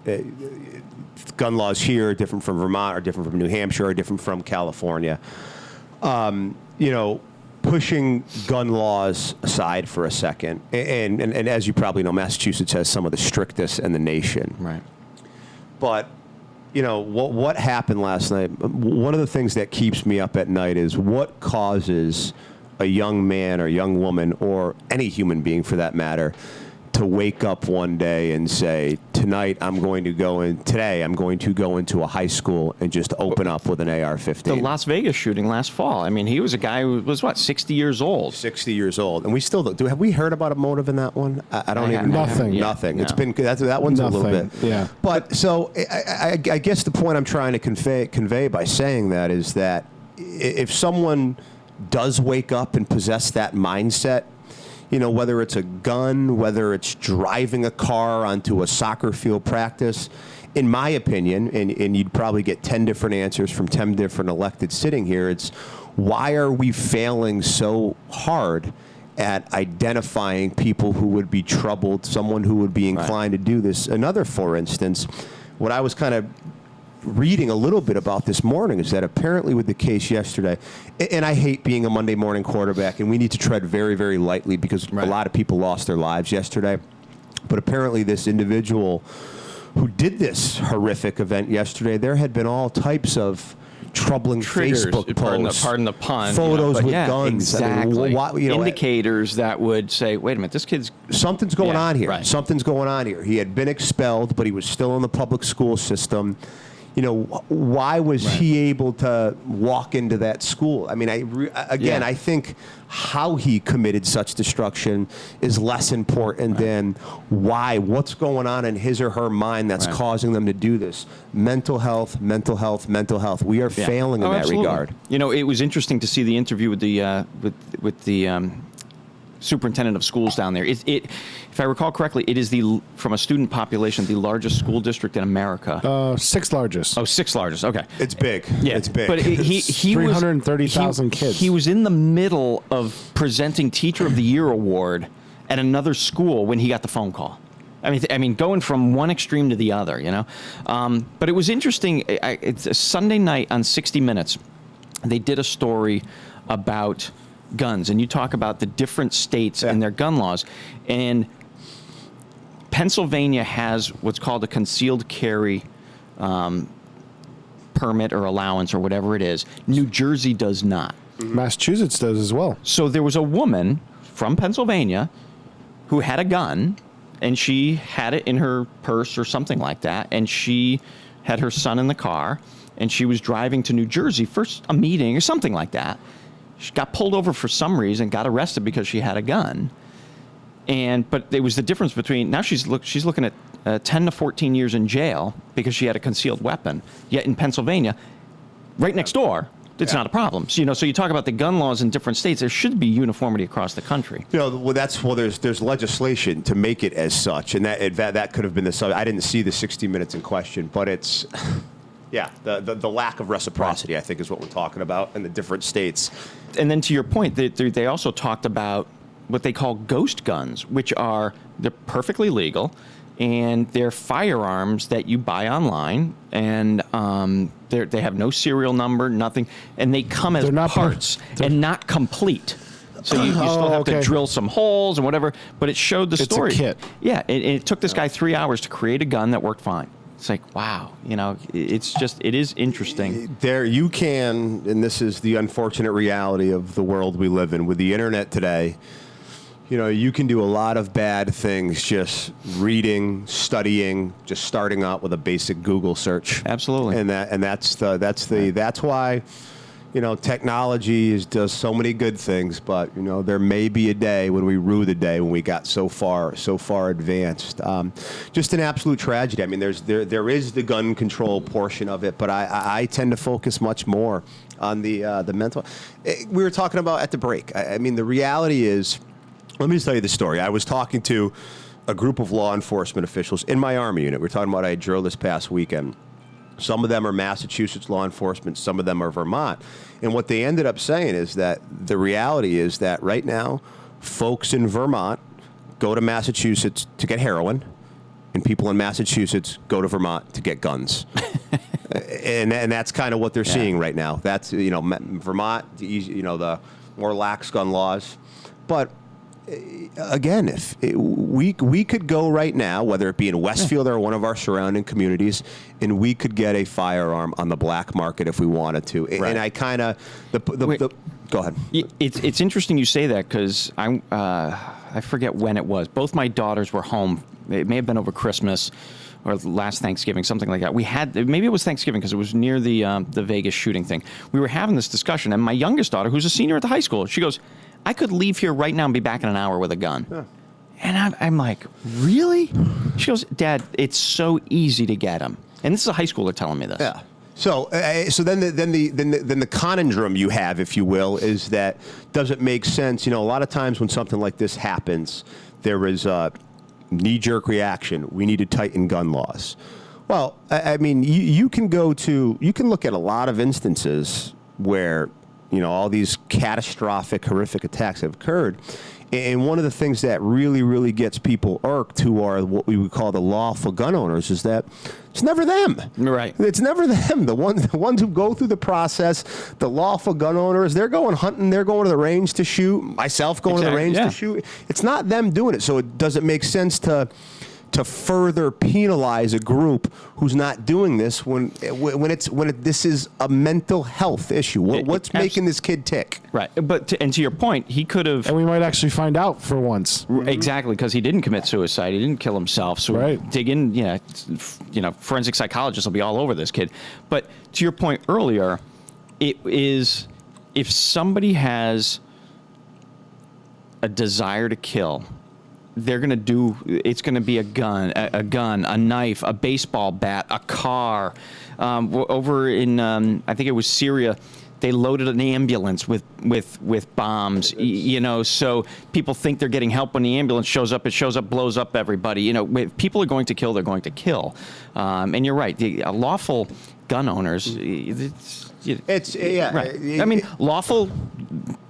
S3: gun laws here are different from Vermont, are different from New Hampshire, are different from California. Pushing gun laws aside for a second, and as you probably know, Massachusetts has some of the strictest in the nation.
S2: Right.
S3: But what happened last night, one of the things that keeps me up at night is what causes a young man or young woman, or any human being for that matter, to wake up one day and say, today I'm going to go into a high school and just open up with an AR-15.
S2: The Las Vegas shooting last fall. I mean, he was a guy who was, 60 years old?
S3: 60 years old. And we still don't. Have we heard about a motive in that one? I don't even know.
S1: Nothing.
S3: Nothing.
S2: No.
S3: It's been, that one's
S1: Nothing.
S3: a little bit.
S1: Yeah.
S3: But so I guess the point I'm trying to convey by saying that is that if someone does wake up and possess that mindset, whether it's a gun, whether it's driving a car onto a soccer field practice, in my opinion, and you'd probably get 10 different answers from 10 different elected sitting here, it's why are we failing so hard at identifying people who would be troubled, someone who would be inclined to do this? Another, for instance, what I was kind of reading a little bit about this morning is that apparently with the case yesterday, and I hate being a Monday morning quarterback, and we need to tread very, very lightly because a lot of people lost their lives yesterday. But apparently this individual who did this horrific event yesterday, there had been all types of troubling
S2: Triggers,
S3: Facebook posts,
S2: pardon the pun,
S3: photos with guns,
S2: exactly.
S3: I mean,
S2: indicators that would say, "Wait a minute, this kid's
S3: something's going on here.
S2: Right.
S3: Something's going on here." He had been expelled, but he was still in the public school system. Why was he able to walk into that school? I mean, I think how he committed such destruction is less important than what's going on in his or her mind that's causing them to do this. Mental health, mental health, mental health. We are failing in that regard.
S2: It was interesting to see the interview with the superintendent of schools down there. If I recall correctly, it is from a student population, the largest school district in America.
S1: Sixth largest.
S2: Oh, sixth largest. Okay.
S3: It's big.
S2: Yeah,
S3: it's big.
S2: But he
S1: 330,000 kids.
S2: He was in the middle of presenting Teacher of the Year award at another school when he got the phone call. I mean, going from one extreme to the other, But it was interesting. It's a Sunday night on 60 Minutes. They did a story about guns, and you talk about the different states and their gun laws, and Pennsylvania has what's called a concealed carry permit or allowance or whatever it is. New Jersey does not.
S1: Massachusetts does as well.
S2: So there was a woman from Pennsylvania who had a gun, and she had it in her purse or something like that, and she had her son in the car, and she was driving to New Jersey for a meeting or something like that. She got pulled over for some reason, got arrested because she had a gun. But it was the difference between, now she's looking at 10 to 14 years in jail because she had a concealed weapon. Yet in Pennsylvania, right next door, it's not a problem. So, so you talk about the gun laws in different states. There should be uniformity across the country.
S3: There's legislation to make it as such, and that could have been the subject. I didn't see the 60 Minutes in question, but it's... Yeah, the lack of reciprocity, I think, is what we're talking about in the different states.
S2: And then to your point, they also talked about what they call ghost guns, which they're perfectly legal, and they're firearms that you buy online, and they have no serial number, nothing, and they come as parts and not complete. So you still have to drill some holes and whatever, but it showed the story.
S1: It's a kit.
S2: Yeah, it took this guy 3 hours to create a gun that worked fine. It's like, wow, it is interesting.
S3: There you can, and this is the unfortunate reality of the world we live in. With the internet today, you can do a lot of bad things just reading, studying, just starting out with a basic Google search.
S2: Absolutely.
S3: And that's why, technology does so many good things, but there may be a day when we rue the day when we got so far advanced. Just an absolute tragedy. I mean, there is the gun control portion of it, but I tend to focus much more on the mental. We were talking about at the break. I mean, the reality is, let me just tell you the story. I was talking to a group of law enforcement officials in my Army unit. We were talking about I drilled this past weekend. Some of them are Massachusetts law enforcement. Some of them are Vermont. And what they ended up saying is that the reality is that right now, folks in Vermont go to Massachusetts to get heroin, and people in Massachusetts go to Vermont to get guns. and that's kind of what they're seeing right now. That's, Vermont, the more lax gun laws. But again, we could go right now, whether it be in Westfield or one of our surrounding communities, and we could get a firearm on the black market if we wanted to. Right. And I kind of go ahead.
S2: It's interesting you say that because I forget when it was. Both my daughters were home. It may have been over Christmas or last Thanksgiving, something like that. Maybe it was Thanksgiving because it was near the Vegas shooting thing. We were having this discussion, and my youngest daughter, who's a senior at the high school, she goes, I could leave here right now and be back in an hour with a gun. Yeah. And I'm like, really? She goes, Dad, it's so easy to get them. And this is a high schooler telling me this.
S3: Yeah. So then the conundrum you have, if you will, is that does it make sense? You know, a lot of times when something like this happens, there is a knee-jerk reaction. We need to tighten gun laws. Well, I mean, you can look at a lot of instances where, you know, all these catastrophic, horrific attacks have occurred. And one of the things that really, really gets people irked, who are what we would call the lawful gun owners, is that it's never them.
S2: Right.
S3: It's never them. The ones who go through the process, the lawful gun owners, they're going hunting, they're going to the range to shoot, myself going to the range to shoot. It's not them doing it. So it doesn't make sense to further penalize a group who's not doing this when this is a mental health issue. What's making this kid tick?
S2: Right. But to your point, he could have.
S1: And we might actually find out for once.
S2: Exactly, because he didn't commit suicide. He didn't kill himself. So dig in. Forensic psychologists will be all over this kid. But to your point earlier, it is if somebody has a desire to kill, they're going to do, it's going to be a gun, a knife, a baseball bat, a car. Over in, I think it was Syria, they loaded an ambulance with bombs, so people think they're getting help when the ambulance shows up. It shows up, blows up everybody. If people are going to kill, they're going to kill. And you're right, the lawful gun owners, right. I mean, lawful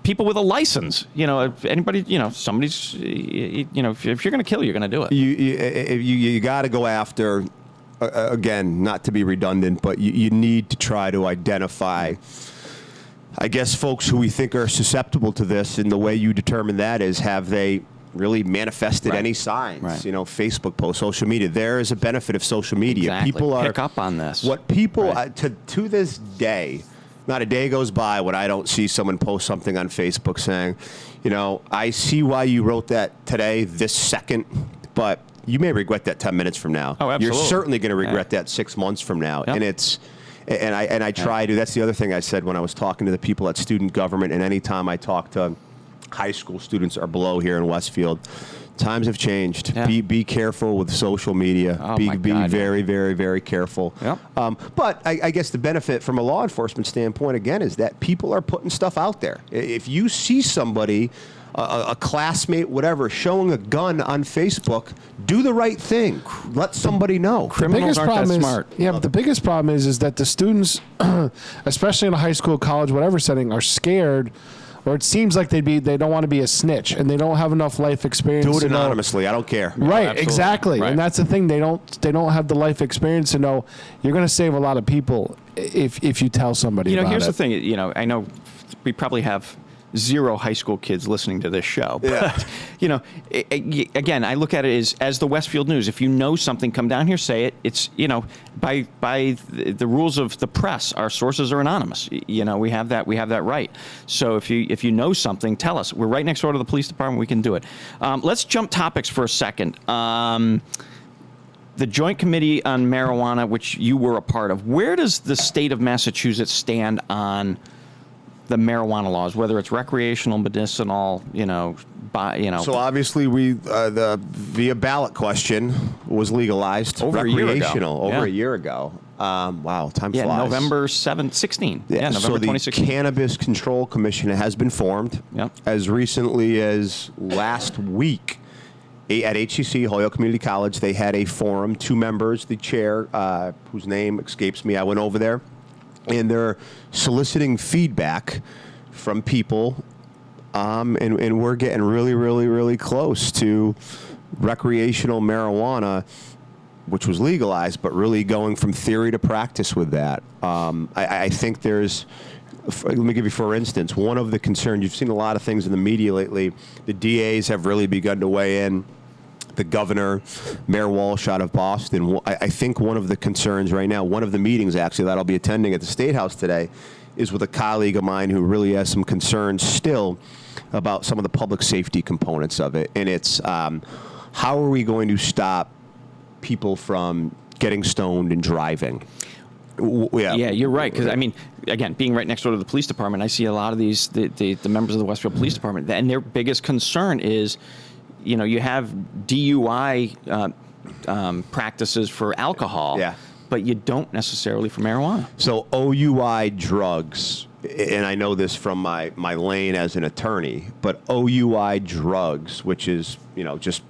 S2: people with a license, anybody, somebody's, if you're going to kill, you're going to do it.
S3: You got to go after, again, not to be redundant, but you need to try to identify, I guess, folks who we think are susceptible to this. And the way you determine that is, have they really manifested any signs?
S2: Right.
S3: Facebook posts, social media. There is a benefit of social media.
S2: Exactly.
S3: People are
S2: pick up on this.
S3: What people to this day, not a day goes by when I don't see someone post something on Facebook saying, I see why you wrote that today, this second, but you may regret that 10 minutes from now.
S2: Oh, absolutely.
S3: You're certainly going to regret that 6 months from now.
S2: Yep.
S3: And I try to. That's the other thing I said when I was talking to the people at student government, and anytime I talk to high school students or below here in Westfield, times have changed. Yeah. Be careful with social media. Be very, very, very careful.
S2: Yep.
S3: But I guess the benefit from a law enforcement standpoint, again, is that people are putting stuff out there. If you see somebody, a classmate, whatever, showing a gun on Facebook, do the right thing. Let somebody know.
S2: Criminals aren't that smart.
S1: Yeah, but the biggest problem is that the students, especially in a high school, college, whatever setting, are scared. Or it seems like they don't want to be a snitch, and they don't have enough life experience.
S3: Do it anonymously. I don't care.
S1: Right, exactly.
S2: Right.
S1: And that's the thing. They don't have the life experience to know you're going to save a lot of people if you tell somebody about it.
S2: Here's the thing. I know we probably have 0 high school kids listening to this show. But, again, I look at it as the Westfield News. If you know something, come down here, say it. It's, by the rules of the press, our sources are anonymous. We have that right. So if you know something, tell us. We're right next door to the police department. We can do it. Let's jump topics for a second. The Joint Committee on Marijuana, which you were a part of, where does the state of Massachusetts stand on the marijuana laws, whether it's recreational, medicinal, So
S3: obviously the via ballot question was legalized.
S2: Over
S3: recreational
S2: a
S3: year ago. Wow, time flies.
S2: November 16. Yeah, November
S3: so
S2: 2016.
S3: The Cannabis Control Commission has been formed as recently as last week. At HCC, Holyoke Community College, they had a forum, 2 members, the chair, whose name escapes me, I went over there. And they're soliciting feedback from people, and we're getting really, really, really close to recreational marijuana, which was legalized, but really going from theory to practice with that. I think there's, let me give you, for instance, one of the concerns, you've seen a lot of things in the media lately, the DAs have really begun to weigh in. the governor, Mayor Walsh out of Boston. I think one of the concerns right now, one of the meetings actually that I'll be attending at the State House today, is with a colleague of mine who really has some concerns still about some of the public safety components of it. And it's how are we going to stop people from getting stoned and driving?
S2: Yeah, you're right. Because, I mean, again, being right next door to the police department, I see a lot of these, the members of the Westfield Police Department, and their biggest concern is, you know, you have DUI practices for alcohol.
S3: Yeah.
S2: But you don't necessarily for marijuana.
S3: So OUI drugs, and I know this from my lane as an attorney, but OUI drugs, which is, you know, just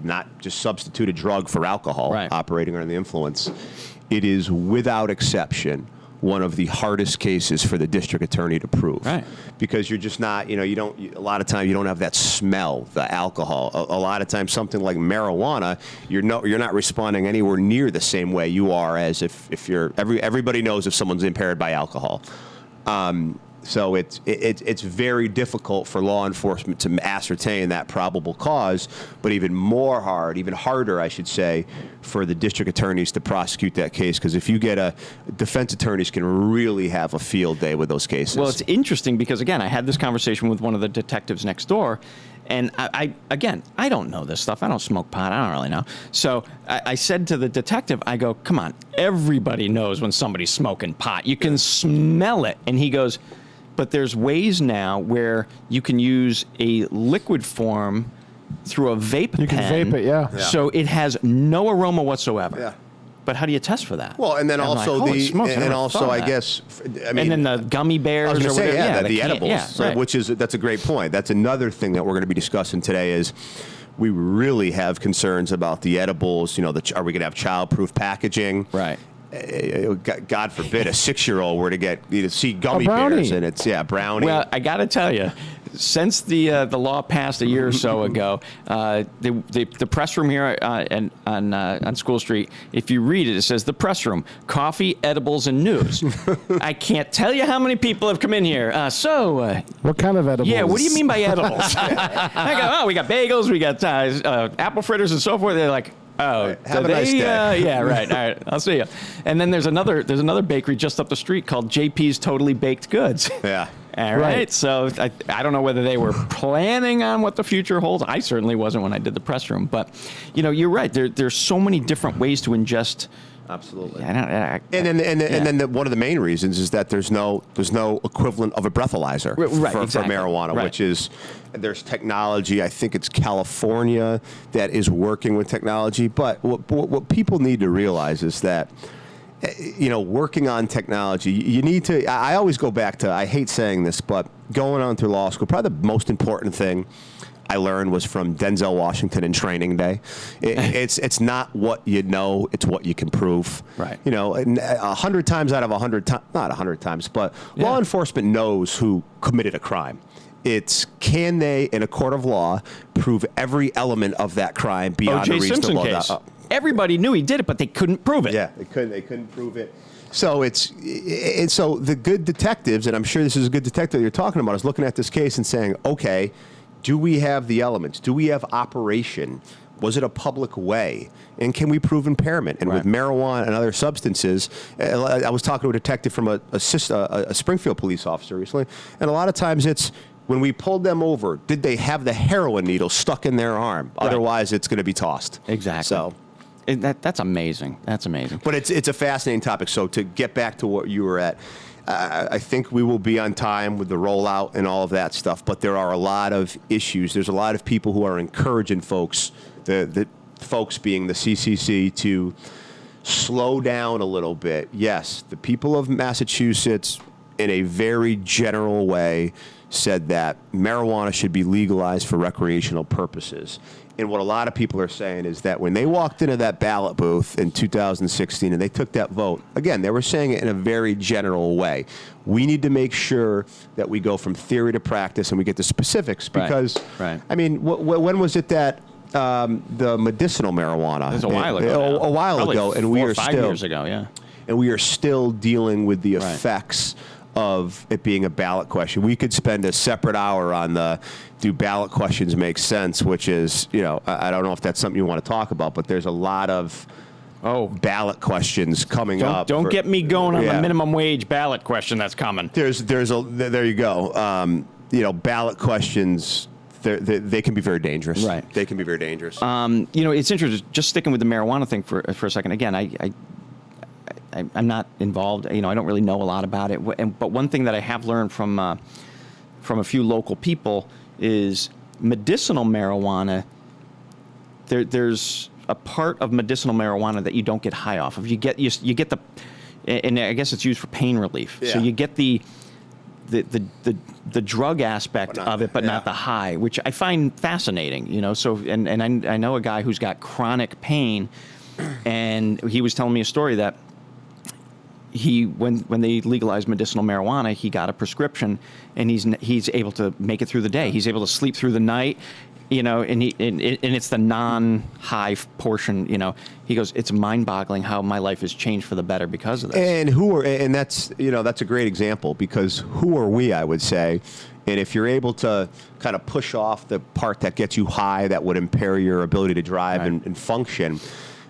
S3: not just substitute a drug for alcohol,
S2: right,
S3: operating under the influence, it is without exception one of the hardest cases for the district attorney to prove.
S2: Right.
S3: Because you're just not, you know, a lot of times you don't have that smell, the alcohol. A lot of times something like marijuana, you're not responding anywhere near the same way you are as if you're, everybody knows if someone's impaired by alcohol. So it's very difficult for law enforcement to ascertain that probable cause, but even harder, I should say, for the district attorneys to prosecute that case. Because if you get defense attorneys can really have a field day with those cases.
S2: Well, it's interesting because, again, I had this conversation with one of the detectives next door, and I don't know this stuff. I don't smoke pot. I don't really know. So I said to the detective, I go, come on, everybody knows when somebody's smoking pot. You can smell it. And he goes, but there's ways now where you can use a liquid form through a vape pen.
S1: You can vape it, yeah.
S2: So it has no aroma whatsoever.
S3: Yeah.
S2: But how do you test for that?
S3: Well, and then
S2: and
S3: also I guess, I mean,
S2: and then the gummy bears.
S3: I was going to say, the edibles,
S2: right.
S3: That's a great point. That's another thing that we're going to be discussing today is we really have concerns about the edibles. You know, are we going to have child-proof packaging?
S2: Right.
S3: God forbid a 6-year-old were to see gummy bears and it's brownie.
S2: Well, I got to tell you, since the law passed a year or so ago, the press room here on School Street, if you read it, it says the press room, coffee, edibles, and news. I can't tell you how many people have come in here.
S1: What kind of edibles?
S2: Yeah, what do you mean by edibles? I go, we got bagels, we got apple fritters and so forth. They're like, oh,
S3: have a nice day.
S2: Yeah, right. All right, I'll see you. And then there's another bakery just up the street called JP's Totally Baked Goods.
S3: Yeah.
S2: All right. So I don't know whether they were planning on what the future holds. I certainly wasn't when I did the press room. But, you know, you're right. There's so many different ways to ingest.
S3: Absolutely. And then one of the main reasons is that there's no equivalent of a breathalyzer for marijuana,
S2: right.
S3: Which is there's technology. I think it's California that is working with technology. But what people need to realize is that, you know, working on technology, you need to. I always go back to. I hate saying this, but going on through law school, probably the most important thing I learned was from Denzel Washington in Training Day. It's not what you know, it's what you can prove.
S2: Right.
S3: You know, 100 times out of 100 times, not 100 times, but law enforcement knows who committed a crime. It's can they, in a court of law, prove every element of that crime beyond a reasonable doubt.
S2: Everybody knew he did it, but they couldn't prove it.
S3: Yeah, they couldn't prove it. So so the good detectives, and I'm sure this is a good detective you're talking about, is looking at this case and saying, okay, do we have the elements? Do we have operation? Was it a public way? And can we prove impairment? And with marijuana and other substances, I was talking to a detective from a Springfield police officer recently, and a lot of times it's when we pulled them over, did they have the heroin needle stuck in their arm? Right. Otherwise, it's going to be tossed.
S2: Exactly.
S3: So
S2: that's amazing. That's amazing.
S3: But it's a fascinating topic. So to get back to what you were at, I think we will be on time with the rollout and all of that stuff, but there are a lot of issues. There's a lot of people who are encouraging folks, the folks being the CCC, to slow down a little bit. Yes, the people of Massachusetts, in a very general way, said that marijuana should be legalized for recreational purposes. And what a lot of people are saying is that when they walked into that ballot booth in 2016 and they took that vote, again, they were saying it in a very general way. We need to make sure that we go from theory to practice and we get to specifics because, I mean, when was it that the medicinal marijuana?
S2: It was a while ago.
S3: A while ago. And we are
S2: 5 years ago, yeah.
S3: And we are still dealing with the effects of it being a ballot question. We could spend a separate hour on the do ballot questions make sense, which is, I don't know if that's something you want to talk about, but there's a lot of ballot questions coming up.
S2: Don't get me going on the minimum wage ballot question that's coming.
S3: There you go. Ballot questions, they can be very dangerous.
S2: Right.
S3: They can be very dangerous.
S2: It's interesting, just sticking with the marijuana thing for a second. Again, I'm not involved. I don't really know a lot about it. But one thing that I have learned from a few local people is medicinal marijuana. There's a part of medicinal marijuana that you don't get high off of. You get the, and I guess it's used for pain relief. Yeah. So you get the drug aspect of it, but not the high, which I find fascinating. So and I know a guy who's got chronic pain, and he was telling me a story that when they legalized medicinal marijuana, he got a prescription, and he's able to make it through the day. He's able to sleep through the night. And it's the non-high portion. He goes, it's mind-boggling how my life has changed for the better because of this.
S3: And that's a great example, because who are we? I would say, and if you're able to kind of push off the part that gets you high, that would impair your ability to drive and function.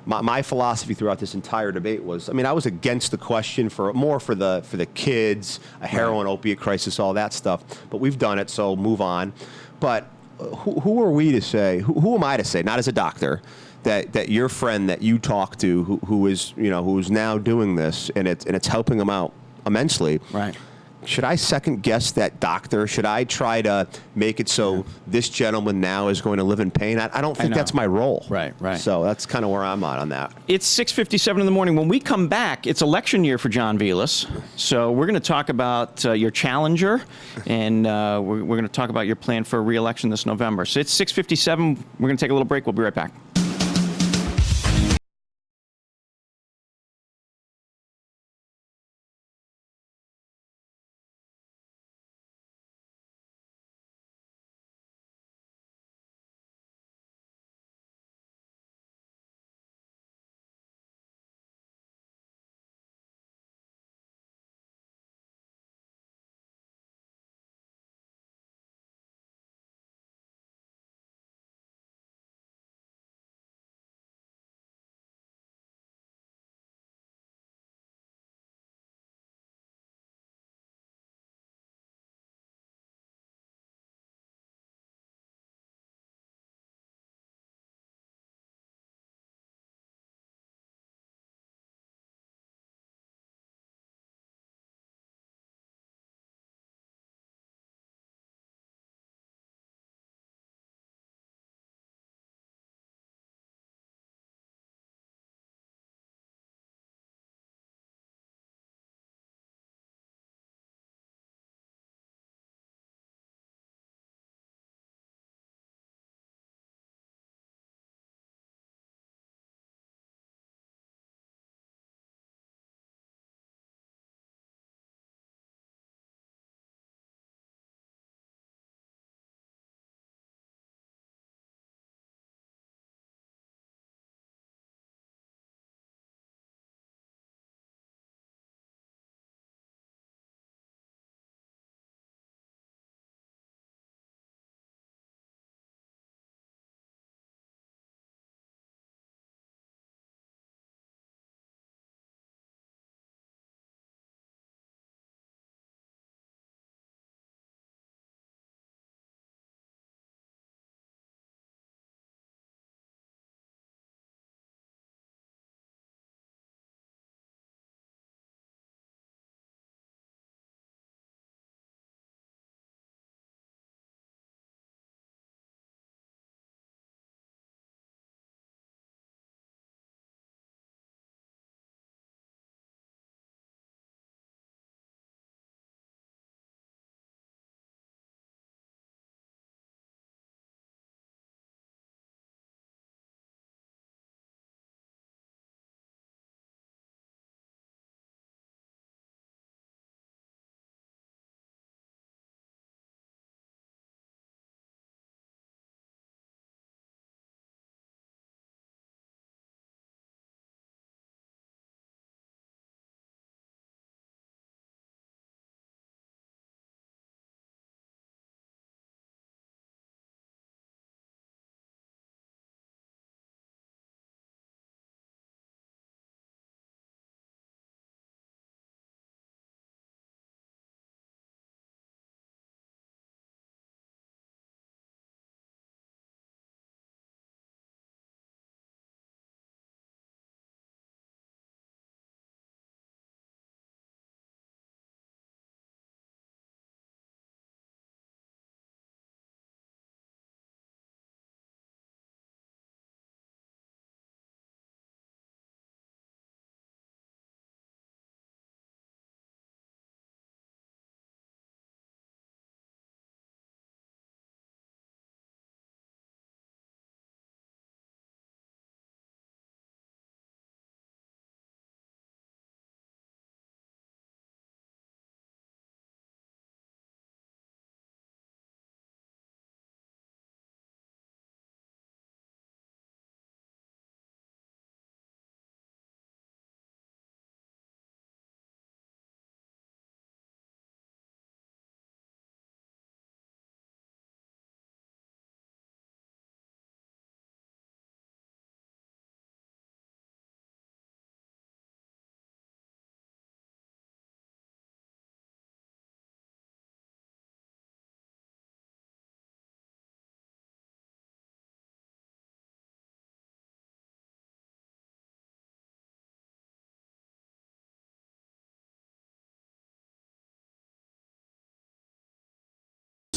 S3: My philosophy throughout this entire debate was, I was against the question for the kids, a heroin opiate crisis, all that stuff. But we've done it, so move on. But who are we to say? Who am I to say? Not as a doctor, that your friend that you talk to, who's now doing this, and it's helping them out immensely.
S2: Right.
S3: Should I second guess that doctor? Should I try to make it so this gentleman now is going to live in pain? I don't think that's my role.
S2: Right.
S3: So that's kind of where I'm at on that.
S2: It's 6:57 in the morning. When we come back, it's election year for John Velis. So we're going to talk about your challenger, and we're going to talk about your plan for re-election this November. So it's 6:57. We're going to take a little break. We'll be right back.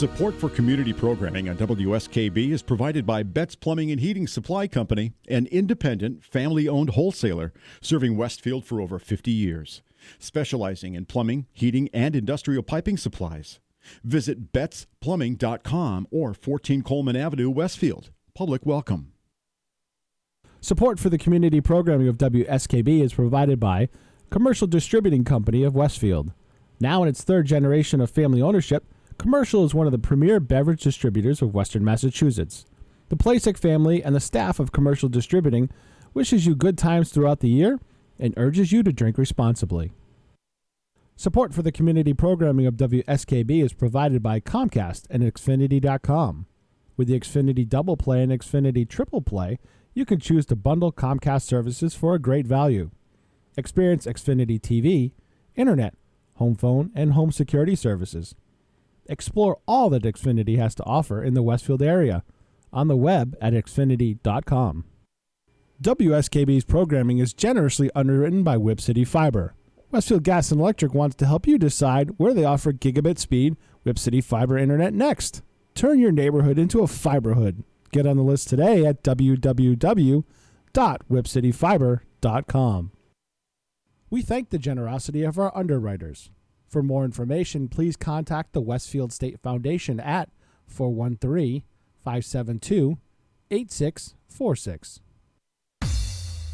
S7: Support for community programming on WSKB is provided by Betts Plumbing and Heating Supply Company, an independent, family-owned wholesaler serving Westfield for over 50 years, specializing in plumbing, heating, and industrial piping supplies. Visit bettsplumbing.com or 14 Coleman Avenue, Westfield. Public welcome.
S1: Support for the community programming of WSKB is provided by Commercial Distributing Company of Westfield. Now in its third generation of family ownership, Commercial is one of the premier beverage distributors of Western Massachusetts. The Plasek family and the staff of Commercial Distributing wishes you good times throughout the year and urges you to drink responsibly. Support for the community programming of WSKB is provided by Comcast and Xfinity.com. With the Xfinity Double Play and Xfinity Triple Play, you can choose to bundle Comcast services for a great value. Experience Xfinity TV, Internet, home phone, and home security services. Explore all that Xfinity has to offer in the Westfield area on the web at xfinity.com. WSKB's programming is generously underwritten by Whip City Fiber. Westfield Gas and Electric wants to help you decide where they offer gigabit speed Whip City Fiber Internet next. Turn your neighborhood into a fiberhood. Get on the list today at www.whipcityfiber.com. We thank the generosity of our underwriters. For more information, please contact the Westfield State Foundation at 413-572-8646.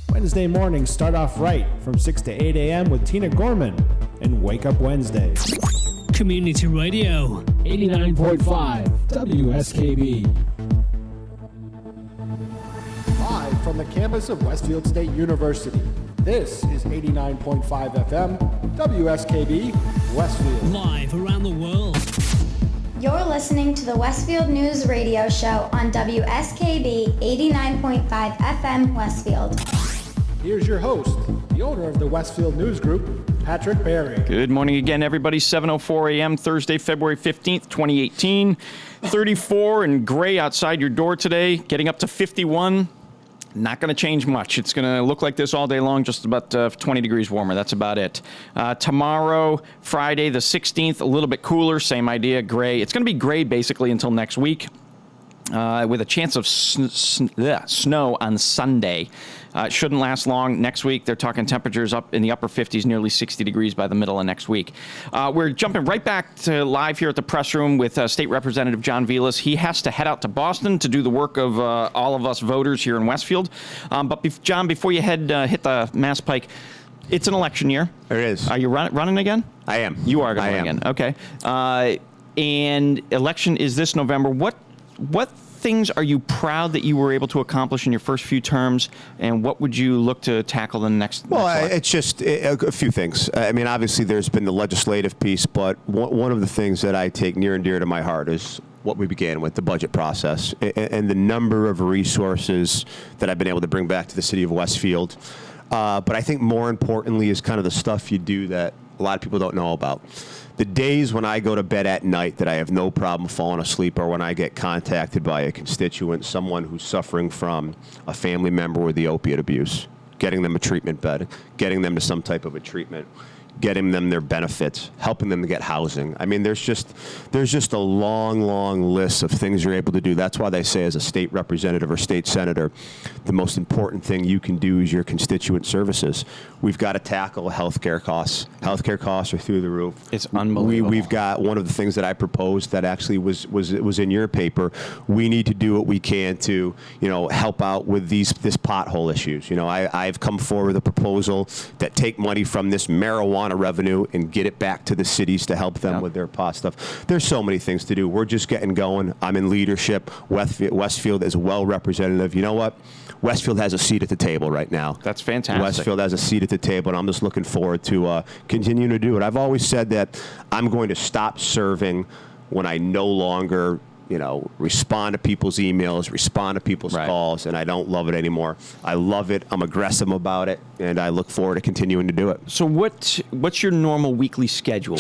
S1: Wednesday mornings start off right from 6 to 8 a.m. with Tina Gorman and Wake Up Wednesday.
S5: Community Radio
S1: 89.5 WSKB. Live from the campus of Westfield State University. This is 89.5 FM, WSKB, Westfield.
S5: Live around the world.
S6: You're listening to the Westfield News Radio Show on WSKB 89.5 FM, Westfield.
S1: Here's your host, the owner of the Westfield News Group, Patrick Barry.
S2: Good morning again, everybody. 7:04 a.m., Thursday, February 15th, 2018. 34 and gray outside your door today, getting up to 51. Not going to change much. It's going to look like this all day long, just about 20 degrees warmer. That's about it. Tomorrow, Friday, the 16th, a little bit cooler. Same idea, gray. It's going to be gray basically until next week, with a chance of snow on Sunday. It shouldn't last long. Next week, they're talking temperatures up in the upper 50s, nearly 60 degrees by the middle of next week. We're jumping right back to live here at the press room with State Representative John Velis. He has to head out to Boston to do the work of all of us voters here in Westfield. John, before you hit the Mass Pike, it's an election year.
S3: It is.
S2: Are you running again?
S3: I am.
S2: You are going to run again. Okay. And election is this November. What things are you proud that you were able to accomplish in your first few terms, and what would you look to tackle in the next?
S3: Well, it's just a few things. I mean, obviously, there's been the legislative piece, but one of the things that I take near and dear to my heart is what we began with, the budget process, and the number of resources that I've been able to bring back to the city of Westfield. But I think more importantly is kind of the stuff you do that a lot of people don't know about. The days when I go to bed at night that I have no problem falling asleep, or when I get contacted by a constituent, someone who's suffering from a family member with the opiate abuse, getting them a treatment bed, getting them to some type of a treatment, getting them their benefits, helping them to get housing. I mean, there's just a long, long list of things you're able to do. That's why they say as a state representative or state senator, the most important thing you can do is your constituent services. We've got to tackle healthcare costs. Healthcare costs are through the roof.
S2: It's unbelievable.
S3: We've got one of the things that I proposed that actually was in your paper. We need to do what we can to, help out with this pothole issues. I've come forward with a proposal that take money from this marijuana revenue and get it back to the cities to help them with their pot stuff. There's so many things to do. We're just getting going. I'm in leadership. Westfield is well representative. You know what? Westfield has a seat at the table right now.
S2: That's fantastic.
S3: Westfield has a seat at the table, and I'm just looking forward to continuing to do it. I've always said that I'm going to stop serving when I no longer respond to people's emails, respond to people's calls, and I don't love it anymore. I love it. I'm aggressive about it, and I look forward to continuing to do it.
S2: So what's your normal weekly schedule?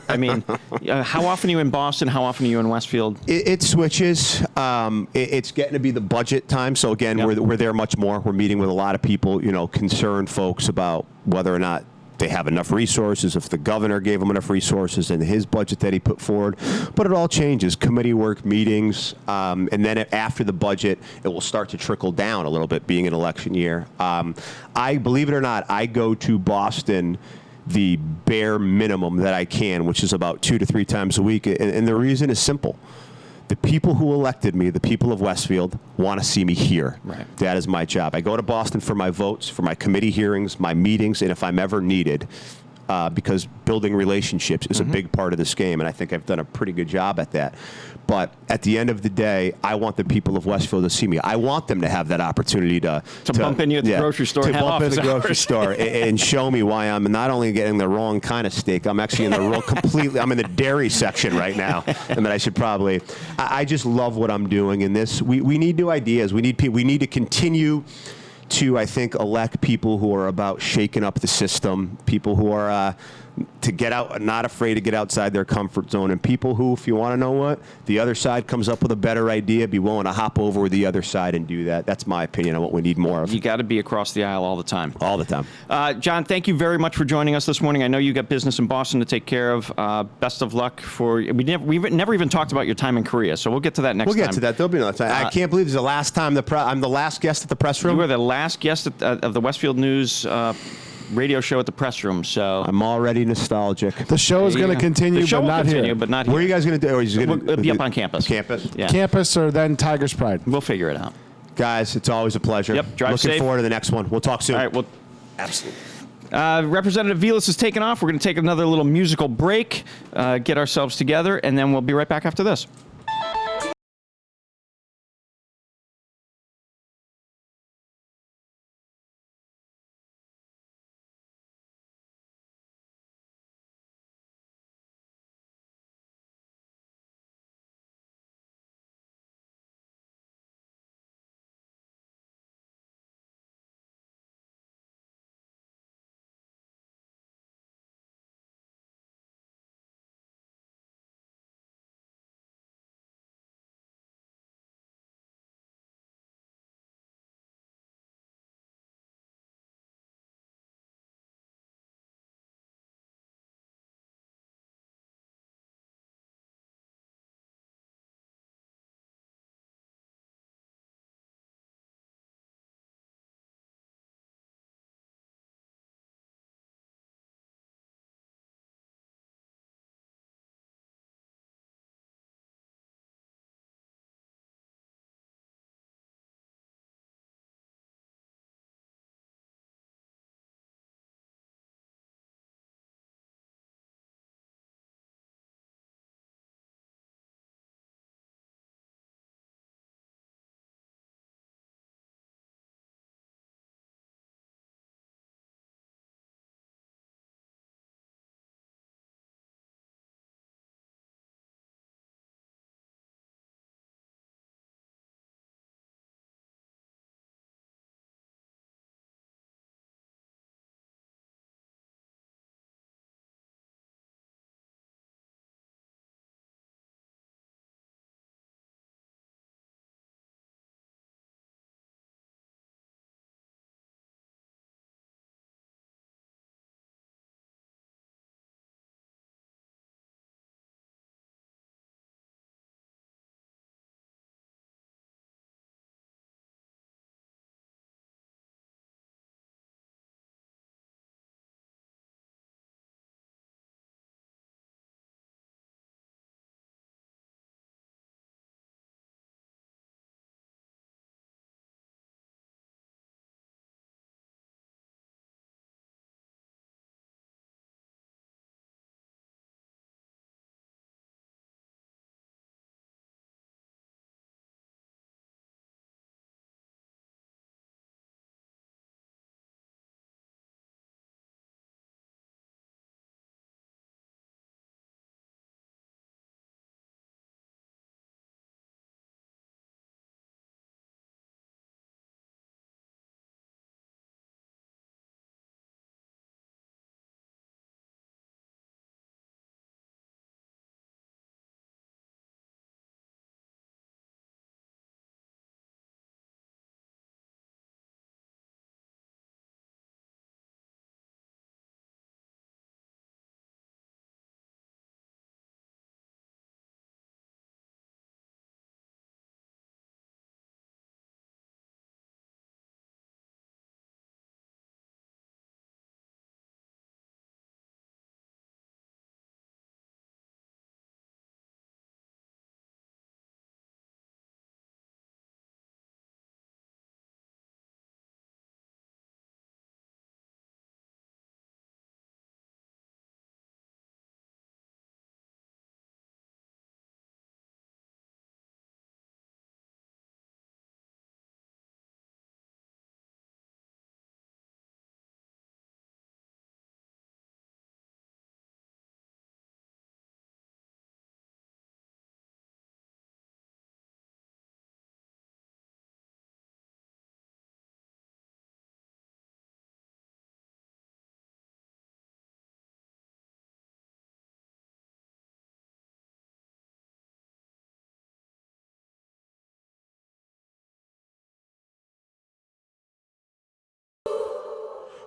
S2: I mean, how often are you in Boston? How often are you in Westfield?
S3: It switches. It's getting to be the budget time. So, again, we're there much more. We're meeting with a lot of people, concerned folks about whether or not they have enough resources, if the governor gave them enough resources in his budget that he put forward. But it all changes. Committee work, meetings, and then after the budget, it will start to trickle down a little bit, being an election year. I believe it or not, I go to Boston the bare minimum that I can, which is about 2 to 3 times a week. And the reason is simple. The people who elected me, the people of Westfield, want to see me here.
S2: Right.
S3: That is my job. I go to Boston for my votes, for my committee hearings, my meetings, and if I'm ever needed, because building relationships is a big part of this game, and I think I've done a pretty good job at that. But at the end of the day, I want the people of Westfield to see me. I want them to have that opportunity to
S2: bump into you at the grocery store,
S3: to
S2: and
S3: bump in the
S2: office
S3: grocery
S2: hours.
S3: store and show me why I'm not only getting the wrong kind of steak. I'm actually in the real completely. I'm in the dairy section right now, and that I should probably. I just love what I'm doing in this. We need new ideas. We need people. We need to continue to, I think, elect people who are about shaking up the system, people who are to get out, not afraid to get outside their comfort zone, and people who, if you want to know what, the other side comes up with a better idea, be willing to hop over with the other side and do that. That's my opinion on what we need more of.
S2: You got to be across the aisle all the time.
S3: All the time.
S2: John, thank you very much for joining us this morning. I know you got business in Boston to take care of. Best of luck for. We've never even talked about your time in Korea, so we'll get to that next time.
S3: We'll get to that. There'll be another time. I can't believe this is the last time I'm the last guest at the press room.
S2: You were the last guest of the Westfield News radio show at the press room, so
S3: I'm already nostalgic.
S1: The show is going to continue,
S2: the show
S1: but
S2: will
S1: not
S2: continue,
S1: here.
S2: but not here.
S3: Where are you guys going to do?
S2: We'll be up on campus.
S3: Campus?
S2: Yeah.
S1: Campus or then Tigers Pride.
S2: We'll figure it out.
S3: Guys, it's always a pleasure.
S2: Yep, drive
S3: Looking
S2: safe.
S3: forward to the next one. We'll talk soon.
S2: All right, well,
S3: Absolutely.
S2: Representative Velis is taking off. We're going to take another little musical break, get ourselves together, and then we'll be right back after this.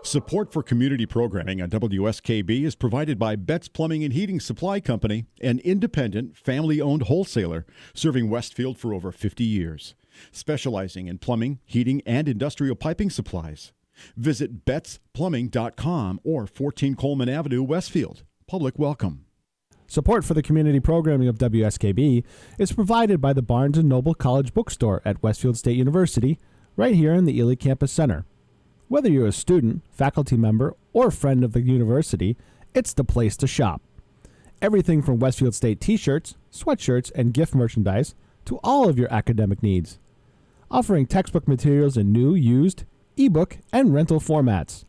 S7: Support for community programming on WSKB is provided by Betts Plumbing and Heating Supply Company, an independent, family-owned wholesaler serving Westfield for over 50 years, specializing in plumbing, heating, and industrial piping supplies. Visit bettsplumbing.com or 14 Coleman Avenue, Westfield. Public welcome.
S1: Support for the community programming of WSKB is provided by the Barnes & Noble College Bookstore at Westfield State University, right here in the Ely Campus Center. Whether you're a student, faculty member, or friend of the university, it's the place to shop. Everything from Westfield State t-shirts, sweatshirts, and gift merchandise to all of your academic needs. Offering textbook materials in new, used, ebook, and rental formats.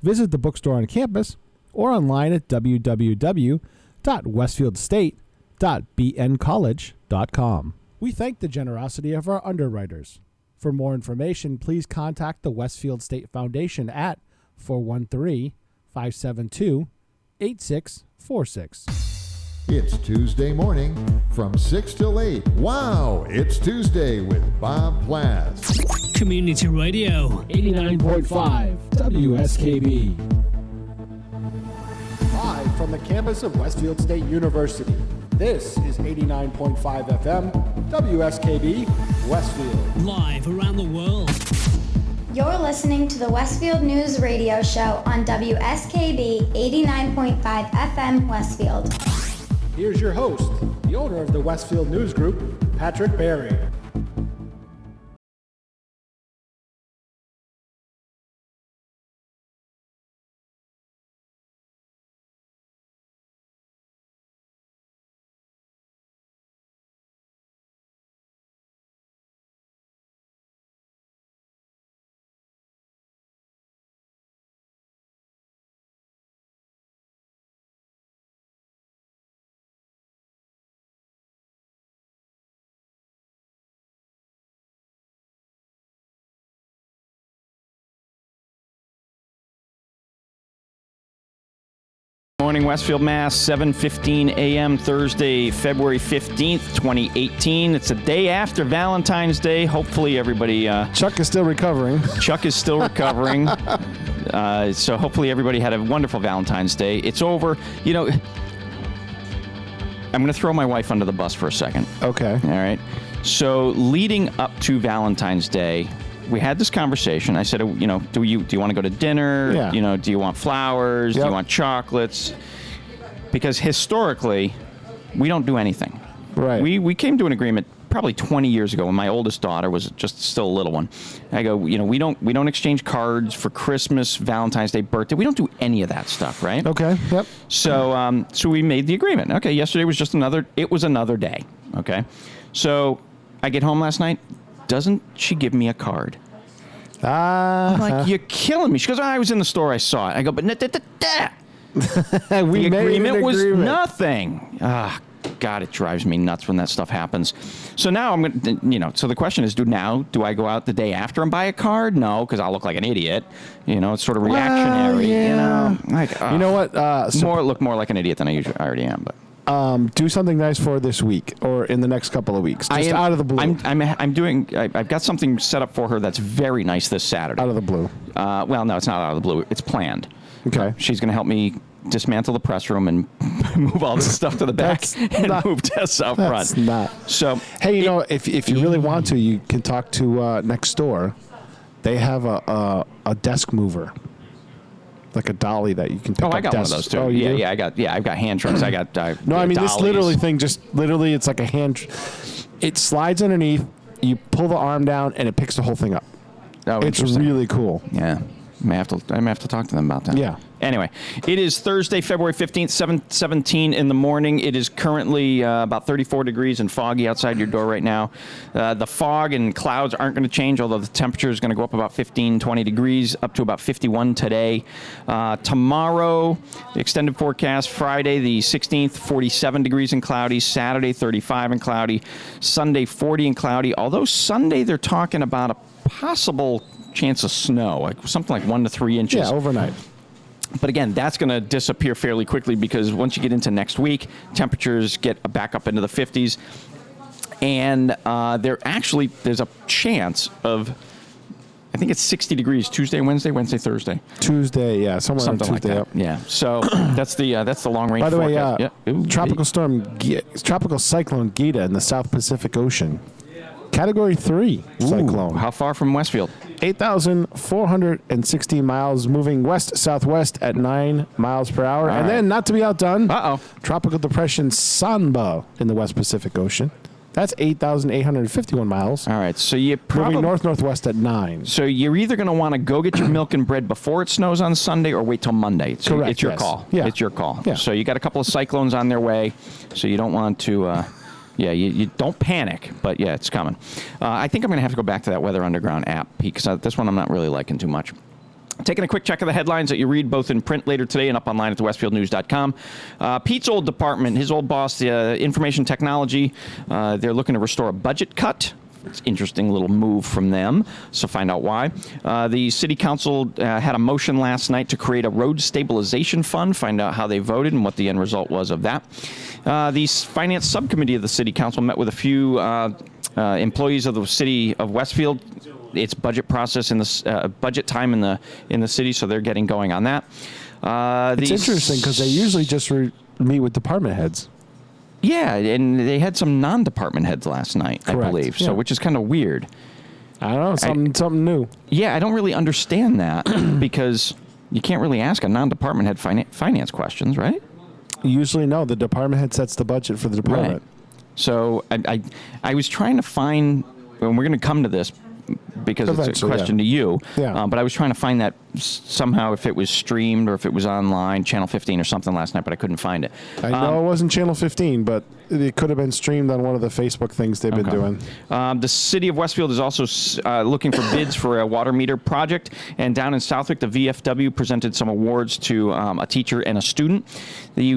S1: Visit the bookstore on campus or online at www.westfieldstate.bncollege.com. We thank the generosity of our underwriters. For more information, please contact the Westfield State Foundation at 413-572-8646.
S4: It's Tuesday morning from 6 till 8. Wow, it's Tuesday with Bob Plass.
S5: Community Radio
S1: 89.5 WSKB. Live from the campus of Westfield State University, this is 89.5 FM WSKB Westfield.
S5: Live around the world.
S6: You're listening to the Westfield News Radio Show on WSKB 89.5 FM Westfield.
S1: Here's your host, the owner of the Westfield News Group, Patrick Barry.
S2: Morning, Westfield, Mass, 7:15 a.m. Thursday, February 15th, 2018. It's a day after Valentine's Day. Hopefully everybody...
S1: Chuck is still recovering.
S2: Chuck is still recovering. So hopefully everybody had a wonderful Valentine's Day. It's over. You know, I'm going to throw my wife under the bus for a second.
S1: Okay.
S2: All right. So leading up to Valentine's Day, we had this conversation. I said, you know, do you want to go to dinner?
S1: Yeah.
S2: You know, do you want flowers?
S1: Yep.
S2: Do you want chocolates? Because historically, we don't do anything.
S1: Right.
S2: We came to an agreement probably 20 years ago when my oldest daughter was just still a little one. I go, you know, we don't exchange cards for Christmas, Valentine's Day, birthday. We don't do any of that stuff, right?
S1: Okay. Yep.
S2: So so we made the agreement. Okay, yesterday was just another day. Okay. So I get home last night. Doesn't she give me a card? I'm like, you're killing me. She goes, I was in the store, I saw it. I go, but the agreement was nothing. God, it drives me nuts when that stuff happens. So now I'm going to, you know, so the question is, do I go out the day after and buy a card? No, because I'll look like an idiot. You know, it's sort of reactionary.
S1: Yeah.
S2: You know, like,
S1: you know what?
S2: Look more like an idiot than I already am, but.
S1: Do something nice for her this week or in the next couple of weeks. Just out of the blue.
S2: I've got something set up for her that's very nice this Saturday.
S1: Out of the blue.
S2: Well, no, it's not out of the blue. It's planned.
S1: Okay.
S2: She's going to help me dismantle the press room and move all this stuff to the back and move Tess out front.
S1: That's not.
S2: So,
S1: hey, you know, if you really want to, you can talk to next door. They have a desk mover. Like a dolly that you can pick up.
S2: I got
S1: desks.
S2: one of those too.
S1: Oh,
S2: I've got hand trucks. I got
S1: no, I mean
S2: dollies.
S1: This literally thing it's like a hand. It slides underneath. You pull the arm down and it picks the whole thing up.
S2: Oh,
S1: it's really cool.
S2: Yeah, I may have to talk to them about that.
S1: Yeah.
S2: Anyway, it is Thursday, February 15th, 7:17 in the morning. It is currently about 34 degrees and foggy outside your door right now. The fog and clouds aren't going to change, although the temperature is going to go up about 15, 20 degrees, up to about 51 today. Tomorrow, extended forecast, Friday the 16th, 47 degrees and cloudy. Saturday, 35 and cloudy. Sunday, 40 and cloudy. Although Sunday, they're talking about a possible chance of snow, like something like 1 to 3 inches.
S1: Yeah, overnight.
S2: But again, that's going to disappear fairly quickly because once you get into next week, temperatures get back up into the 50s. And there's a chance of I think it's 60 degrees Tuesday, Wednesday, Thursday.
S1: Tuesday, yeah, somewhere
S2: Something
S1: on Tuesday.
S2: like that. Yeah. So that's the long range.
S1: By the
S2: forecast.
S1: way, tropical cyclone Gita in the South Pacific Ocean, Category 3 cyclone.
S2: How far from Westfield?
S1: 8,460 miles, moving west-southwest at 9 miles per hour. And then, not to be outdone, Tropical Depression Sanba in the West Pacific Ocean. That's 8,851 miles.
S2: All right, so you probably...
S1: Moving north-northwest at 9.
S2: So you're either going to want to go get your milk and bread before it snows on Sunday or wait till Monday. So
S1: Correct,
S2: it's your
S1: yes.
S2: call.
S1: Yeah.
S2: It's your call.
S1: Yeah.
S2: So you got a couple of cyclones on their way, so you don't want to... you don't panic, but yeah, it's coming. I think I'm going to have to go back to that Weather Underground app because this one I'm not really liking too much. Taking a quick check of the headlines that you read both in print later today and up online at thewestfieldnews.com. Pete's old department, his old boss, the information technology, they're looking to restore a budget cut. It's an interesting little move from them, so find out why. The city council had a motion last night to create a road stabilization fund, find out how they voted and what the end result was of that. The finance subcommittee of the city council met with a few employees of the city of Westfield. It's budget process in the budget time in the city, so they're getting going on that.
S1: It's interesting because they usually just meet with department heads.
S2: Yeah, and they had some non-department heads last night,
S1: Correct.
S2: I believe, so which is kind of weird.
S1: I don't know, something new.
S2: Yeah, I don't really understand that because you can't really ask a non-department head finance questions, right?
S1: Usually, no. The department head sets the budget for the department.
S2: Right. So I was trying to find, and we're going to come to this because it's a question to you, but I was trying to find that somehow if it was streamed or if it was online, Channel 15 or something last night, but I couldn't find it.
S1: I know it wasn't Channel 15, but it could have been streamed on one of the Facebook things they've been doing.
S2: The city of Westfield is also looking for bids for a water meter project, and down in Southwick, the VFW presented some awards to a teacher and a student. The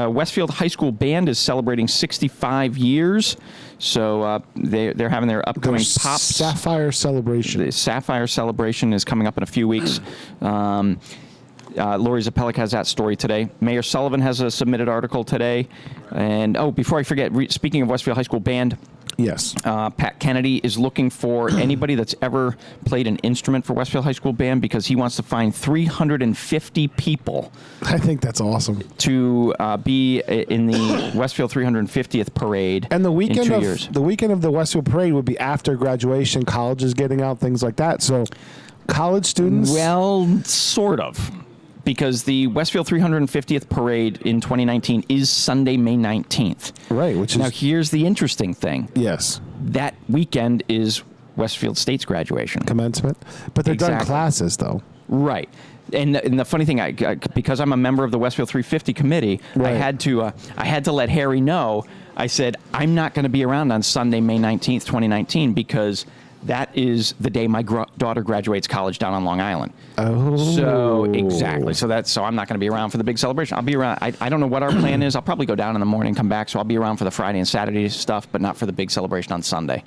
S2: Westfield High School Band is celebrating 65 years, so they're having their upcoming Pops
S1: Sapphire Celebration.
S2: The Sapphire Celebration is coming up in a few weeks. Lori Zapelic has that story today. Mayor Sullivan has a submitted article today. And, before I forget, speaking of Westfield High School Band,
S1: yes,
S2: Pat Kennedy is looking for anybody that's ever played an instrument for Westfield High School Band because he wants to find 350 people.
S1: I think that's awesome.
S2: To be in the Westfield 350th parade.
S1: And the weekend
S2: in 2
S1: of
S2: years.
S1: The weekend of the Westfield parade would be after graduation, colleges getting out, things like that. So college students?
S2: Well, sort of. Because the Westfield 350th parade in 2019 is Sunday, May 19th.
S1: Right, which is...
S2: Now, here's the interesting thing.
S1: Yes.
S2: That weekend is Westfield State's graduation.
S1: Commencement. But they're done classes, though.
S2: Right. And the funny thing, because I'm a member of the Westfield 350 committee, right. I had to let Harry know. I said, I'm not going to be around on Sunday, May 19th, 2019, because that is the day my daughter graduates college down on Long Island.
S1: Oh.
S2: So, exactly. So I'm not going to be around for the big celebration. I'll be around. I don't know what our plan is. I'll probably go down in the morning, come back. So I'll be around for the Friday and Saturday stuff, but not for the big celebration on Sunday.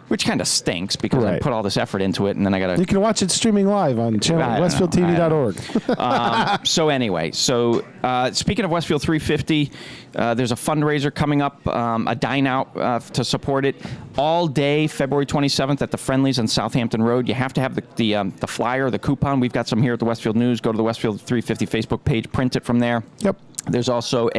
S2: Which kind of stinks because I put all this effort into it, and then I got to...
S1: You can watch it streaming live on westfieldtv.org.
S2: So anyway, speaking of Westfield 350, there's a fundraiser coming up, a dine out to support it, all day February 27th at the Friendlies on Southampton Road. You have to have the flyer, the coupon. We've got some here at the Westfield News. Go to the Westfield 350 Facebook page, print it from there.
S1: Yep. There's
S2: also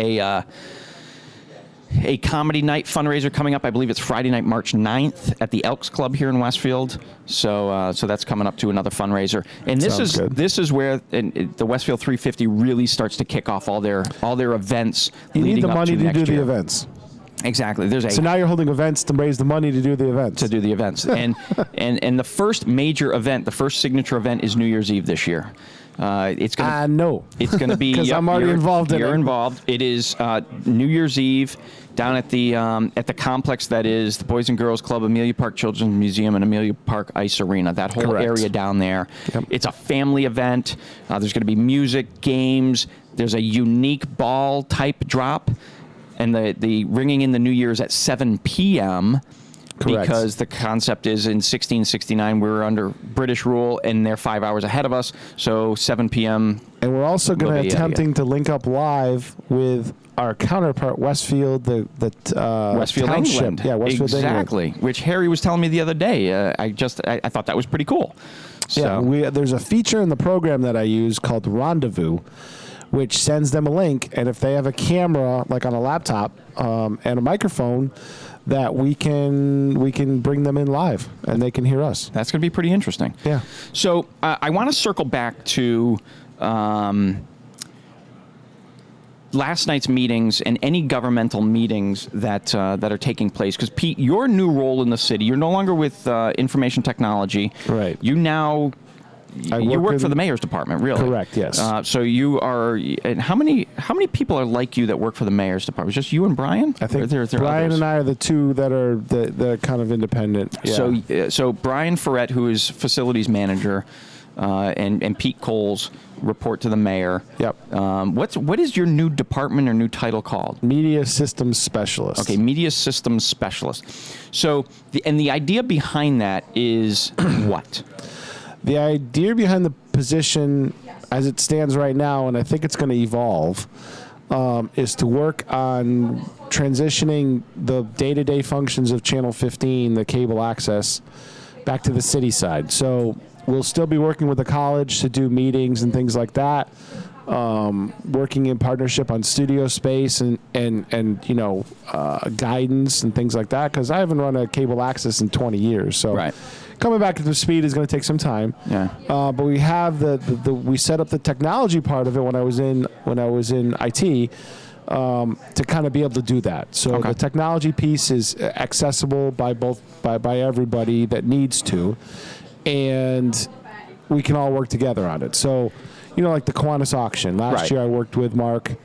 S2: a comedy night fundraiser coming up. I believe it's Friday night, March 9th at the Elks Club here in Westfield. So that's coming up to another fundraiser. And this is where the Westfield 350 really starts to kick off all their events.
S1: You need the money to do the
S2: year.
S1: Events.
S2: Exactly.
S1: So now you're holding events to raise the money to do the events.
S2: and the first major event, the first signature event, is New Year's Eve this year. It's gonna It's going to be
S1: because I'm already involved in it.
S2: You're involved. It is New Year's Eve down at the complex that is the Boys and Girls Club, Amelia Park Children's Museum, and Amelia Park Ice Arena. That whole area down there. Yep. It's a family event. There's going to be music, games. There's a unique ball type drop, and the ringing in the New Year's at 7 p.m.
S1: Correct.
S2: Because the concept is in 1669 we were under British rule and they're 5 hours ahead of us, so 7 p.m.
S1: And we're also going to be attempting to link up live with our counterpart Westfield, the
S2: Westfield,
S1: township.
S2: England.
S1: Yeah, Westfield,
S2: exactly.
S1: England.
S2: Which Harry was telling me the other day. I thought that was pretty cool.
S1: Yeah, there's a feature in the program that I use called Rendezvous, which sends them a link, and if they have a camera, like on a laptop, and a microphone, that we can bring them in live, and they can hear us.
S2: That's going to be pretty interesting.
S1: Yeah.
S2: So I want to circle back to last night's meetings and any governmental meetings that are taking place. Because, Pete, your new role in the city, you're no longer with information technology.
S1: Right.
S2: You now... You work for the mayor's department, really?
S1: Correct. Yes.
S2: So you are. And how many people are like you that work for the mayor's department? Just you and Brian?
S1: I think
S2: there
S1: Brian
S2: others?
S1: and I are the two that are the kind of independent. Yeah.
S2: So Brian Ferret, who is facilities manager, and Pete Coles report to the mayor.
S1: Yep.
S2: What is your new department or new title called?
S1: Media Systems Specialist.
S2: Okay, Media Systems Specialist. So the idea behind that is what?
S1: The idea behind the position as it stands right now, and I think it's going to evolve, is to work on transitioning the day-to-day functions of Channel 15, the cable access, back to the city side. So we'll still be working with the college to do meetings and things like that, working in partnership on studio space and guidance and things like that, because I haven't run a cable access in 20 years. So.
S2: Right.
S1: Coming back to speed is going to take some time.
S2: Yeah.
S1: But we have we set up the technology part of it when I was in IT to kind of be able to do that. So the technology piece is accessible by everybody that needs to, and we can all work together on it. So, like the Kiwanis auction last year, I worked with Mark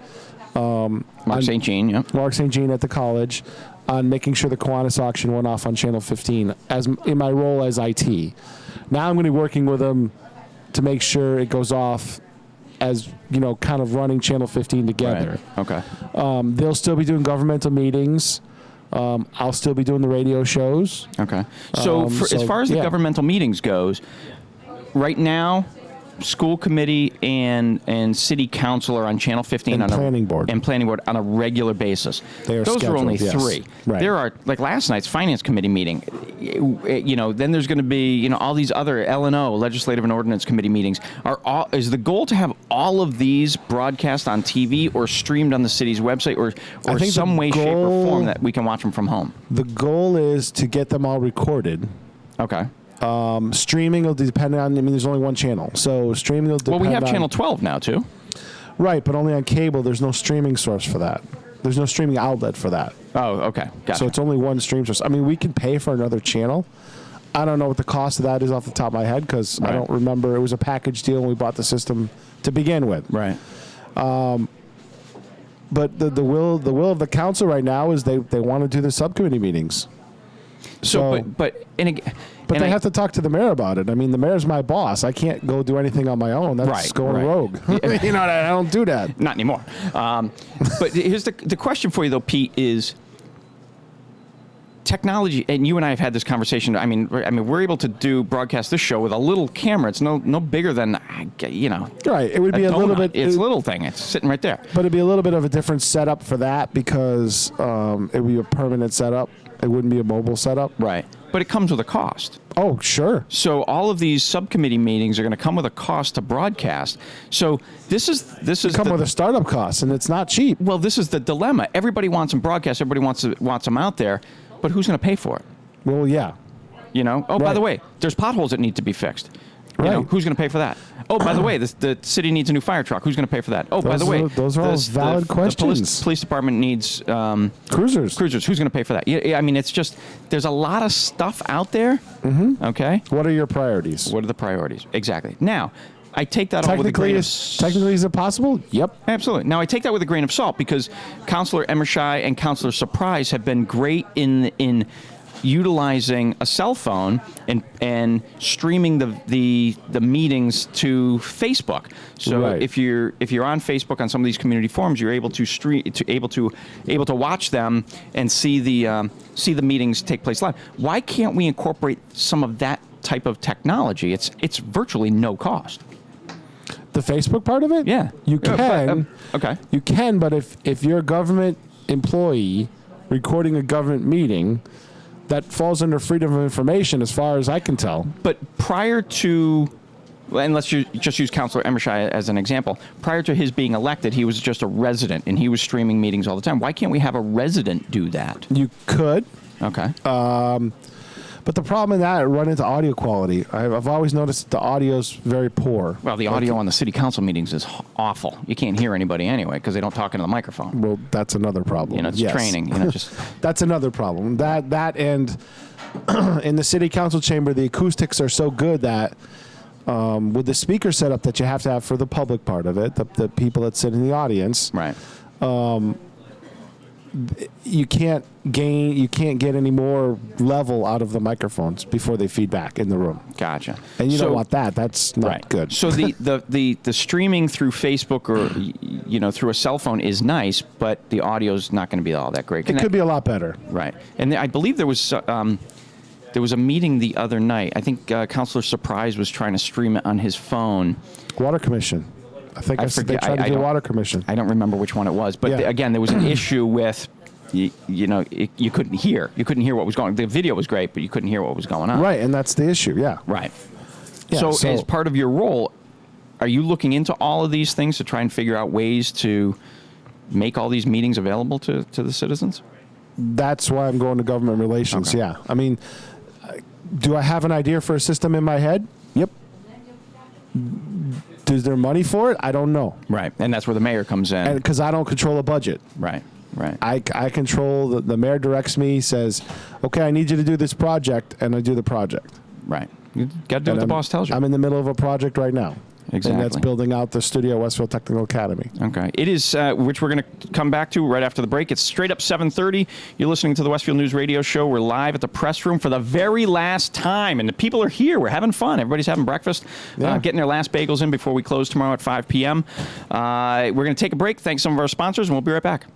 S2: St. Jean. Yeah.
S1: Mark St. Jean at the college, on making sure the Kiwanis auction went off on Channel 15 as in my role as IT. Now I'm going to be working with them to make sure it goes off as, kind of running Channel 15 together.
S2: Right. Okay.
S1: They'll still be doing governmental meetings. I'll still be doing the radio shows.
S2: Okay. So, as far as the governmental meetings goes, right now, school committee and city council are on Channel 15
S1: and planning board
S2: on a regular basis.
S1: Those
S2: are only three.
S1: Right.
S2: There are, like last night's finance committee meeting. Then there's going to be all these other L&O, legislative and ordinance committee meetings. Is the goal to have all of these broadcast on TV or streamed on the city's website or some way, shape, or form that we can watch them from home?
S1: The goal is to get them all recorded.
S2: Okay.
S1: Streaming will depend on, there's only one channel. So streaming will depend on...
S2: Well, we have Channel 12 now, too.
S1: Right, but only on cable. There's no streaming source for that. There's no streaming outlet for that.
S2: Oh, okay. Gotcha.
S1: So it's only one stream source. We can pay for another channel. I don't know what the cost of that is off the top of my head because I don't remember. It was a package deal when we bought the system to begin with.
S2: Right.
S1: But the will of the council right now is they want to do the subcommittee meetings.
S2: But
S1: they have to talk to the mayor about it. The mayor's my boss. I can't go do anything on my own. That's going rogue. I don't do that.
S2: Not anymore. But here's the question for you, though, Pete, is technology, and you and I have had this conversation. We're able to broadcast this show with a little camera. It's no bigger than,
S1: Right. It would be a little bit.
S2: It's a little thing. It's sitting right there.
S1: But it'd be a little bit of a different setup for that because it would be a permanent setup. It wouldn't be a mobile setup.
S2: Right. But it comes with a cost.
S1: Oh, sure.
S2: So all of these subcommittee meetings are going to come with a cost to broadcast. So this is
S1: come with a startup cost, and it's not cheap.
S2: Well, this is the dilemma. Everybody wants them broadcast. Everybody wants them out there. But who's going to pay for it?
S1: Well, yeah.
S2: By the way, there's potholes that need to be fixed. Who's going to pay for that? Oh, by the way, the city needs a new fire truck. Who's going to pay for that? Oh, by the way,
S1: those are all valid questions.
S2: The police department needs
S1: cruisers.
S2: Who's going to pay for that? It's just there's a lot of stuff out there.
S1: Mm-hmm.
S2: Okay.
S1: What are your priorities?
S2: What are the priorities? Exactly. Now, I take that all with a grain of salt.
S1: Technically, is it possible? Yep.
S2: Absolutely. Now, I take that with a grain of salt because Councilor Emershai and Councilor Surprise have been great in utilizing a cell phone and streaming the meetings to Facebook. So if you're on Facebook on some of these community forums, you're able to watch them and see the meetings take place live. Why can't we incorporate some of that type of technology? It's virtually no cost.
S1: The Facebook part of it?
S2: Yeah.
S1: You can.
S2: Okay.
S1: You can, but if you're a government employee recording a government meeting, that falls under freedom of information, as far as I can tell.
S2: But prior to, and let's just use Councilor Emershai as an example. Prior to his being elected, he was just a resident, and he was streaming meetings all the time. Why can't we have a resident do that?
S1: You could.
S2: Okay.
S1: But the problem in that, run into audio quality. I've always noticed that the audio's very poor.
S2: Well, the audio on the city council meetings is awful. You can't hear anybody anyway because they don't talk into the microphone.
S1: Well, that's another problem.
S2: It's training. Just
S1: that's another problem. That and in the city council chamber, the acoustics are so good that with the speaker setup that you have to have for the public part of it, the people that sit in the audience,
S2: right.
S1: You can't get any more level out of the microphones before they feed back in the room.
S2: Gotcha.
S1: And you don't want that. That's not good.
S2: So the streaming through Facebook or through a cell phone is nice, but the audio's not going to be all that great.
S1: It could be a lot better.
S2: Right. And I believe there was a meeting the other night. I think Councilor Surprise was trying to stream it on his phone.
S1: Water Commission. I think they tried to do Water Commission.
S2: I don't remember which one it was, but again, there was an issue with, you couldn't hear. You couldn't hear what was going on. The video was great, but you couldn't hear what was going on.
S1: Right, and that's the issue, yeah.
S2: Right.
S1: Yeah,
S2: so as part of your role, are you looking into all of these things to try and figure out ways to make all these meetings available to the citizens?
S1: That's why I'm going to government relations, yeah. I mean, do I have an idea for a system in my head? Yep. Is there money for it? I don't know.
S2: Right, and that's where the mayor comes in.
S1: Because I don't control a budget.
S2: Right.
S1: I control, the mayor directs me, says, okay, I need you to do this project, and I do the project.
S2: Right. You got to do what the boss tells you.
S1: I'm in the middle of a project right now.
S2: Exactly.
S1: And that's building out the studio at Westfield Technical Academy.
S2: Okay. It is, which we're going to come back to right after the break. It's straight up 7:30. You're listening to the Westfield News Radio Show. We're live at the press room for the very last time. And the people are here. We're having fun. Everybody's having breakfast, getting their last bagels in before we close tomorrow at 5 p.m. We're going to take a break. Thanks some of our sponsors, and we'll be right back.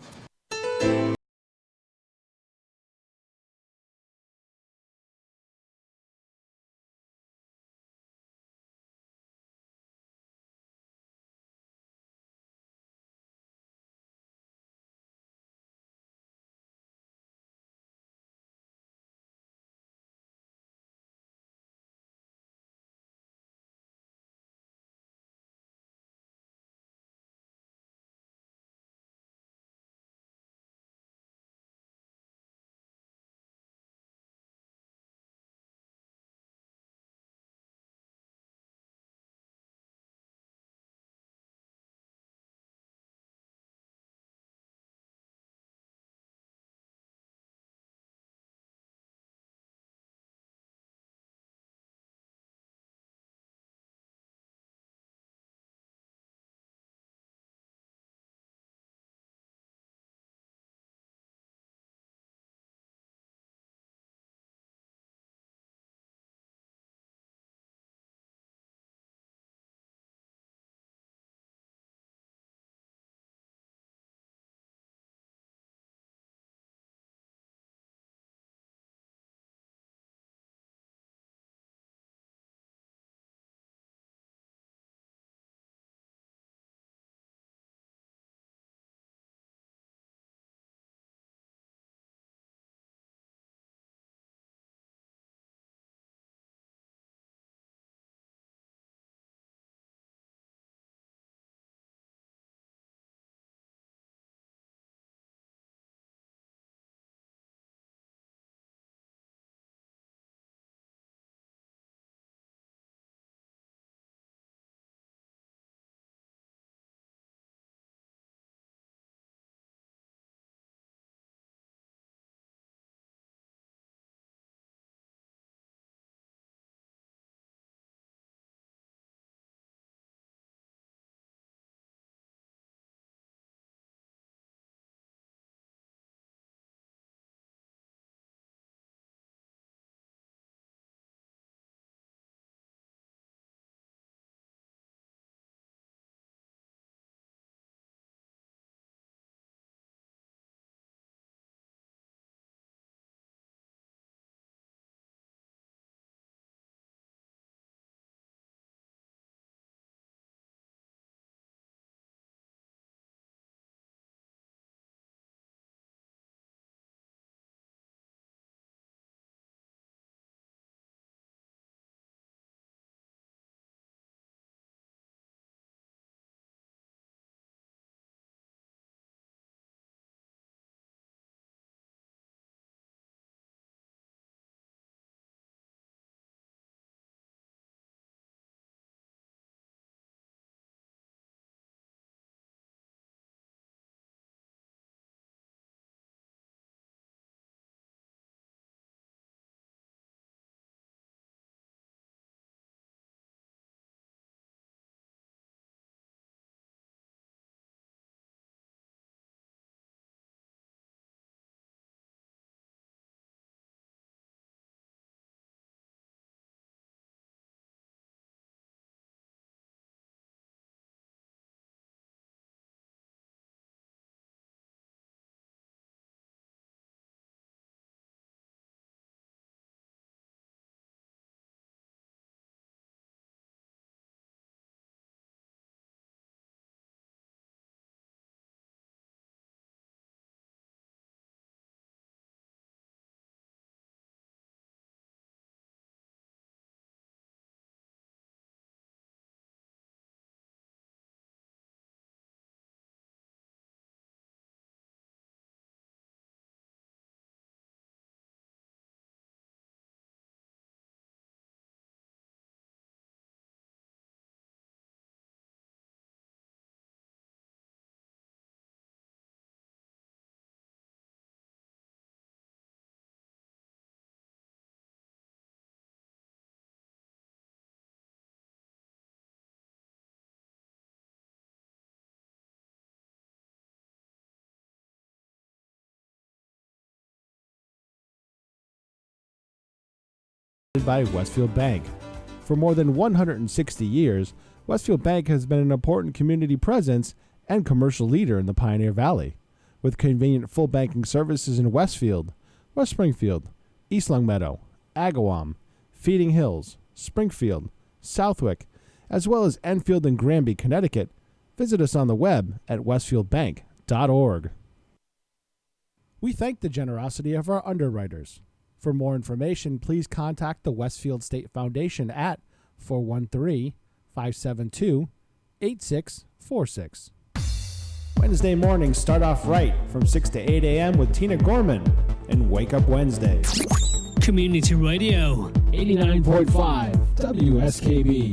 S1: by Westfield Bank. For more than 160 years, Westfield Bank has been an important community presence and commercial leader in the Pioneer Valley, with convenient full banking services in Westfield, West Springfield, East Longmeadow, Agawam, Feeding Hills, Springfield, Southwick, as well as Enfield and Granby, Connecticut. Visit us on the web at westfieldbank.org. We thank the generosity of our underwriters. For more information, please contact the Westfield State Foundation at 413-572-8646. Wednesday mornings start off right from 6 to 8 a.m. with Tina Gorman and Wake Up Wednesday.
S5: Community Radio.
S1: 89.5 WSKB.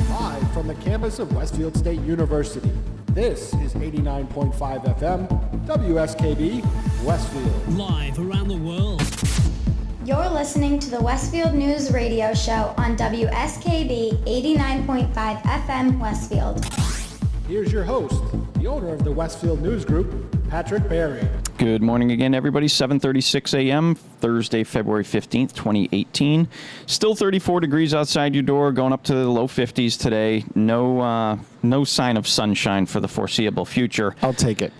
S1: Live from the campus of Westfield State University, this is 89.5 FM WSKB Westfield.
S5: Live around the world.
S6: You're listening to the Westfield News Radio Show on WSKB 89.5 FM Westfield.
S1: Here's your host, the owner of the Westfield News Group, Patrick Barry.
S2: Good morning again, everybody. 7:36 a.m., Thursday, February 15th, 2018. Still 34 degrees outside your door, going up to the low 50s today. No sign of sunshine for the foreseeable future.
S1: I'll take it.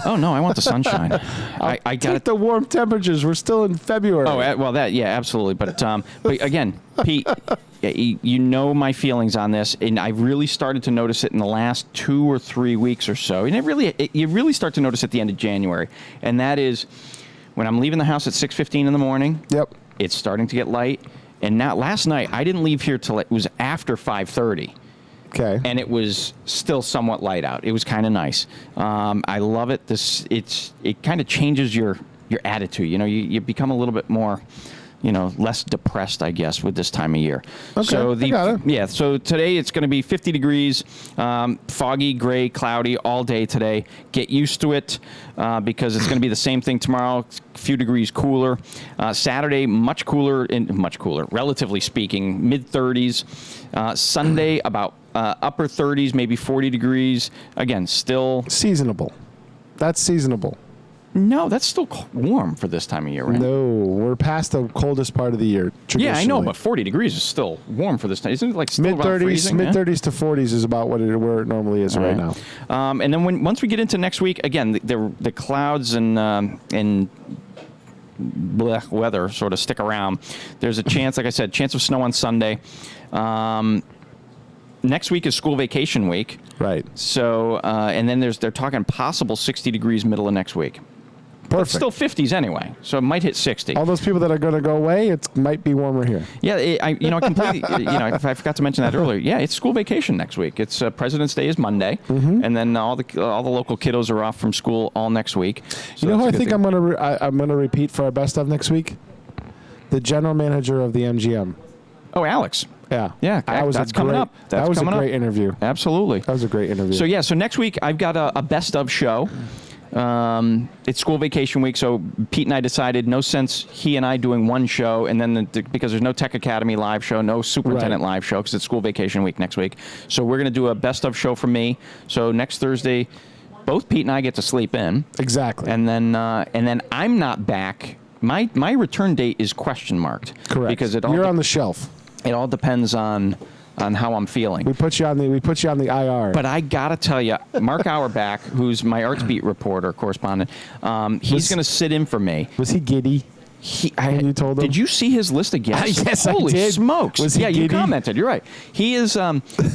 S2: Oh, no, I want the sunshine.
S1: I got the warm temperatures. We're still in February.
S2: Oh, well, absolutely. But again, Pete, you know my feelings on this, and I really started to notice it in the last 2 or 3 weeks or so. And you really start to notice at the end of January, and that is when I'm leaving the house at 6:15 in the morning.
S1: Yep.
S2: It's starting to get light, and now last night I didn't leave here till it was after 5:30.
S1: Okay.
S2: And it was still somewhat light out. It was kind of nice. I love it. It kind of changes your attitude. You know, you become a little bit more, less depressed, I guess, with this time of year.
S1: Okay,
S2: So
S1: I got it.
S2: Yeah, so today it's going to be 50 degrees, foggy, gray, cloudy all day today. Get used to it because it's going to be the same thing tomorrow, a few degrees cooler. Saturday, much cooler, relatively speaking, mid-30s. Sunday, about upper 30s, maybe 40 degrees. Again, still...
S1: Seasonable. That's seasonable.
S2: No, that's still warm for this time of year, right?
S1: No, we're past the coldest part of the year.
S2: Yeah, I know, but 40 degrees is still warm for this time. Isn't it like still
S1: mid-30s? Mid-30s to 40s is about where it normally is right now.
S2: And then once we get into next week, again, the clouds and weather sort of stick around. There's a chance, like I said, chance of snow on Sunday. Next week is school vacation week.
S1: Right.
S2: So, and then they're talking possible 60 degrees middle of next week.
S1: Perfect.
S2: It's still 50s anyway, so it might hit 60.
S1: All those people that are going to go away, it might be warmer here.
S2: Yeah, I completely, I forgot to mention that earlier. Yeah, it's school vacation next week. It's President's Day is Monday, and then all the local kiddos are off from school all next week. So
S1: you know who I think I'm going to repeat for our best of next week? The general manager of the MGM.
S2: Oh, Alex.
S1: Yeah.
S2: That's coming up.
S1: That was a great interview.
S2: Absolutely.
S1: That was a great interview.
S2: So next week I've got a best of show. It's school vacation week, so Pete and I decided no sense he and I doing one show, and then because there's no Tech Academy live show, no Superintendent live show, because it's school vacation week next week. So we're going to do a best of show for me. So next Thursday, both Pete and I get to sleep in.
S1: Exactly.
S2: And then I'm not back. My return date is question marked.
S1: Correct.
S2: Because
S1: you're on the shelf.
S2: It all depends on how I'm feeling.
S1: We put you on the IR.
S2: But I gotta tell you, Mark Auerbach, who's my Arts Beat reporter, correspondent, he's going to sit in for me.
S1: Was he giddy? You told him?
S2: Did you see his list of guests?
S1: Yes,
S2: Holy
S1: I did.
S2: smokes!
S1: Was he giddy?
S2: You commented. You're right. He is.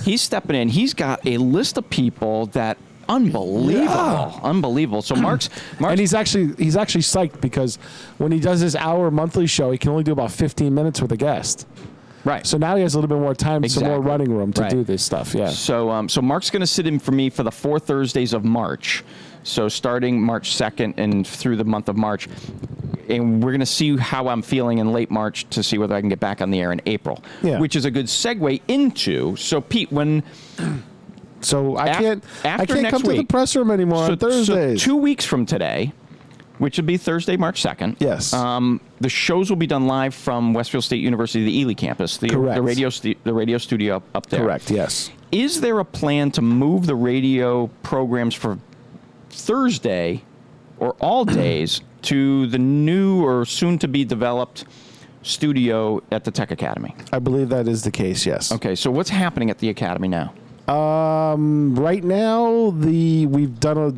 S2: He's stepping in. He's got a list of people that. Unbelievable. So Mark's
S1: and he's actually psyched because when he does his hour monthly show, he can only do about 15 minutes with a guest.
S2: Right.
S1: So now he has a little bit more time,
S2: Exactly.
S1: some more running room to do this stuff. Yeah.
S2: So Mark's going to sit in for me for the 4 Thursdays of March. So starting March 2nd and through the month of March. And we're going to see how I'm feeling in late March to see whether I can get back on the air in April.
S1: Yeah.
S2: Which is a good segue into, so Pete, when...
S1: So I can't
S2: next
S1: come to the press room anymore on Thursdays.
S2: So 2 weeks from today, which would be Thursday, March 2nd.
S1: Yes.
S2: The shows will be done live from Westfield State University, the Ely campus, the radio studio up there.
S1: Correct, yes.
S2: Is there a plan to move the radio programs for Thursday or all days to the new or soon-to-be developed studio at the Tech Academy.
S1: I believe that is the case, yes.
S2: Okay, so what's happening at the Academy now?
S1: Right now, we've done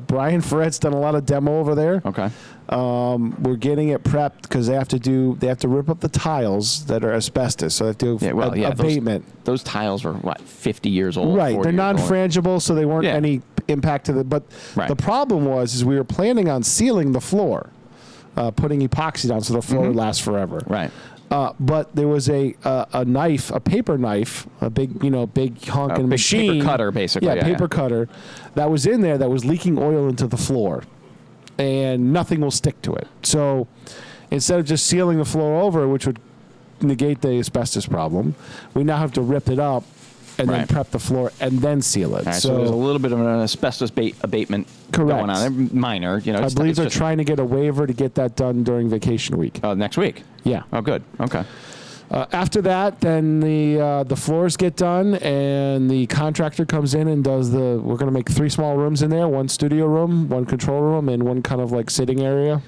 S1: Brian Ferret's done a lot of demo over there.
S2: Okay.
S1: We're getting it prepped because they have to rip up the tiles that are asbestos, so they have to do abatement.
S2: Those tiles are what, 50 years old?
S1: Right, they're non-frangible, so they weren't any impact to the. But the problem was we were planning on sealing the floor, putting epoxy down so the floor would last forever.
S2: Right.
S1: But there was a knife, a paper knife, a big honking machine.
S2: Paper cutter, basically.
S1: Yeah, paper cutter that was in there that was leaking oil into the floor, and nothing will stick to it. So instead of just sealing the floor over, which would negate the asbestos problem, we now have to rip it up and then prep the floor and then seal it.
S2: Right, so there's a little bit of an asbestos abatement going on there. Minor,
S1: I believe they're trying to get a waiver to get that done during vacation week.
S2: Oh, next week?
S1: Yeah.
S2: Oh, good. Okay.
S1: After that, then the floors get done, and the contractor comes in and does we're going to make 3 small rooms in there, 1 studio room, 1 control room, and 1 kind of like sitting area.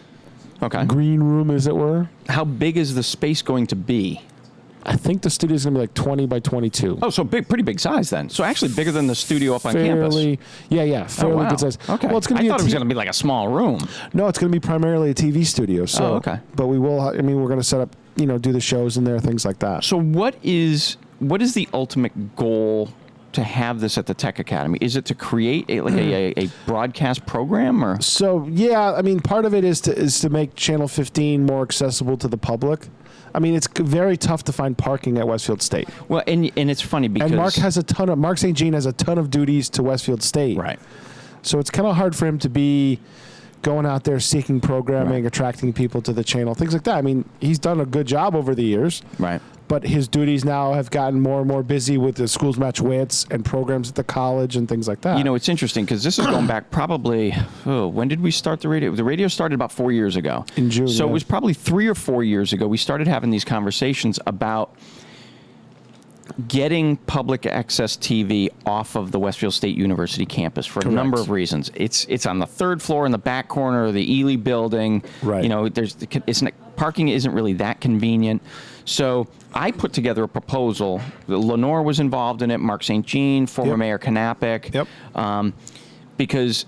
S2: Okay.
S1: Green room, as it were.
S2: How big is the space going to be?
S1: I think the studio is going to be like 20 by 22.
S2: Oh, so pretty big size then. So actually bigger than the studio up on campus.
S1: Yeah, fairly good size.
S2: Okay.
S1: Well, it's going to be.
S2: I thought it was going to be like a small room.
S1: No, it's going to be primarily a TV studio. So,
S2: okay.
S1: But we will. I mean, we're going to set up, do the shows in there, things like that.
S2: So what is the ultimate goal to have this at the Tech Academy? Is it to create a broadcast program, or? So
S1: yeah, I mean, part of it is to make Channel 15 more accessible to the public. I mean, it's very tough to find parking at Westfield State.
S2: Well, and it's funny because
S1: Mark St. Jean has a ton of duties to Westfield State.
S2: Right.
S1: So it's kind of hard for him to be going out there seeking programming, attracting people to the channel, things like that. I mean, he's done a good job over the years.
S2: Right.
S1: But his duties now have gotten more and more busy with the Schools Match Wits and programs at the college and things like that.
S2: It's interesting because this is going back probably, when did we start the radio? The radio started about 4 years ago.
S1: In June.
S2: So it was probably 3 or 4 years ago we started having these conversations about getting public access TV off of the Westfield State University campus for a number of reasons. It's on the 3rd floor in the back corner of the Ely building.
S1: Right.
S2: Parking isn't really that convenient. So I put together a proposal. Lenore was involved in it, Mark St. Jean, former Mayor Knappich.
S1: Yep.
S2: Because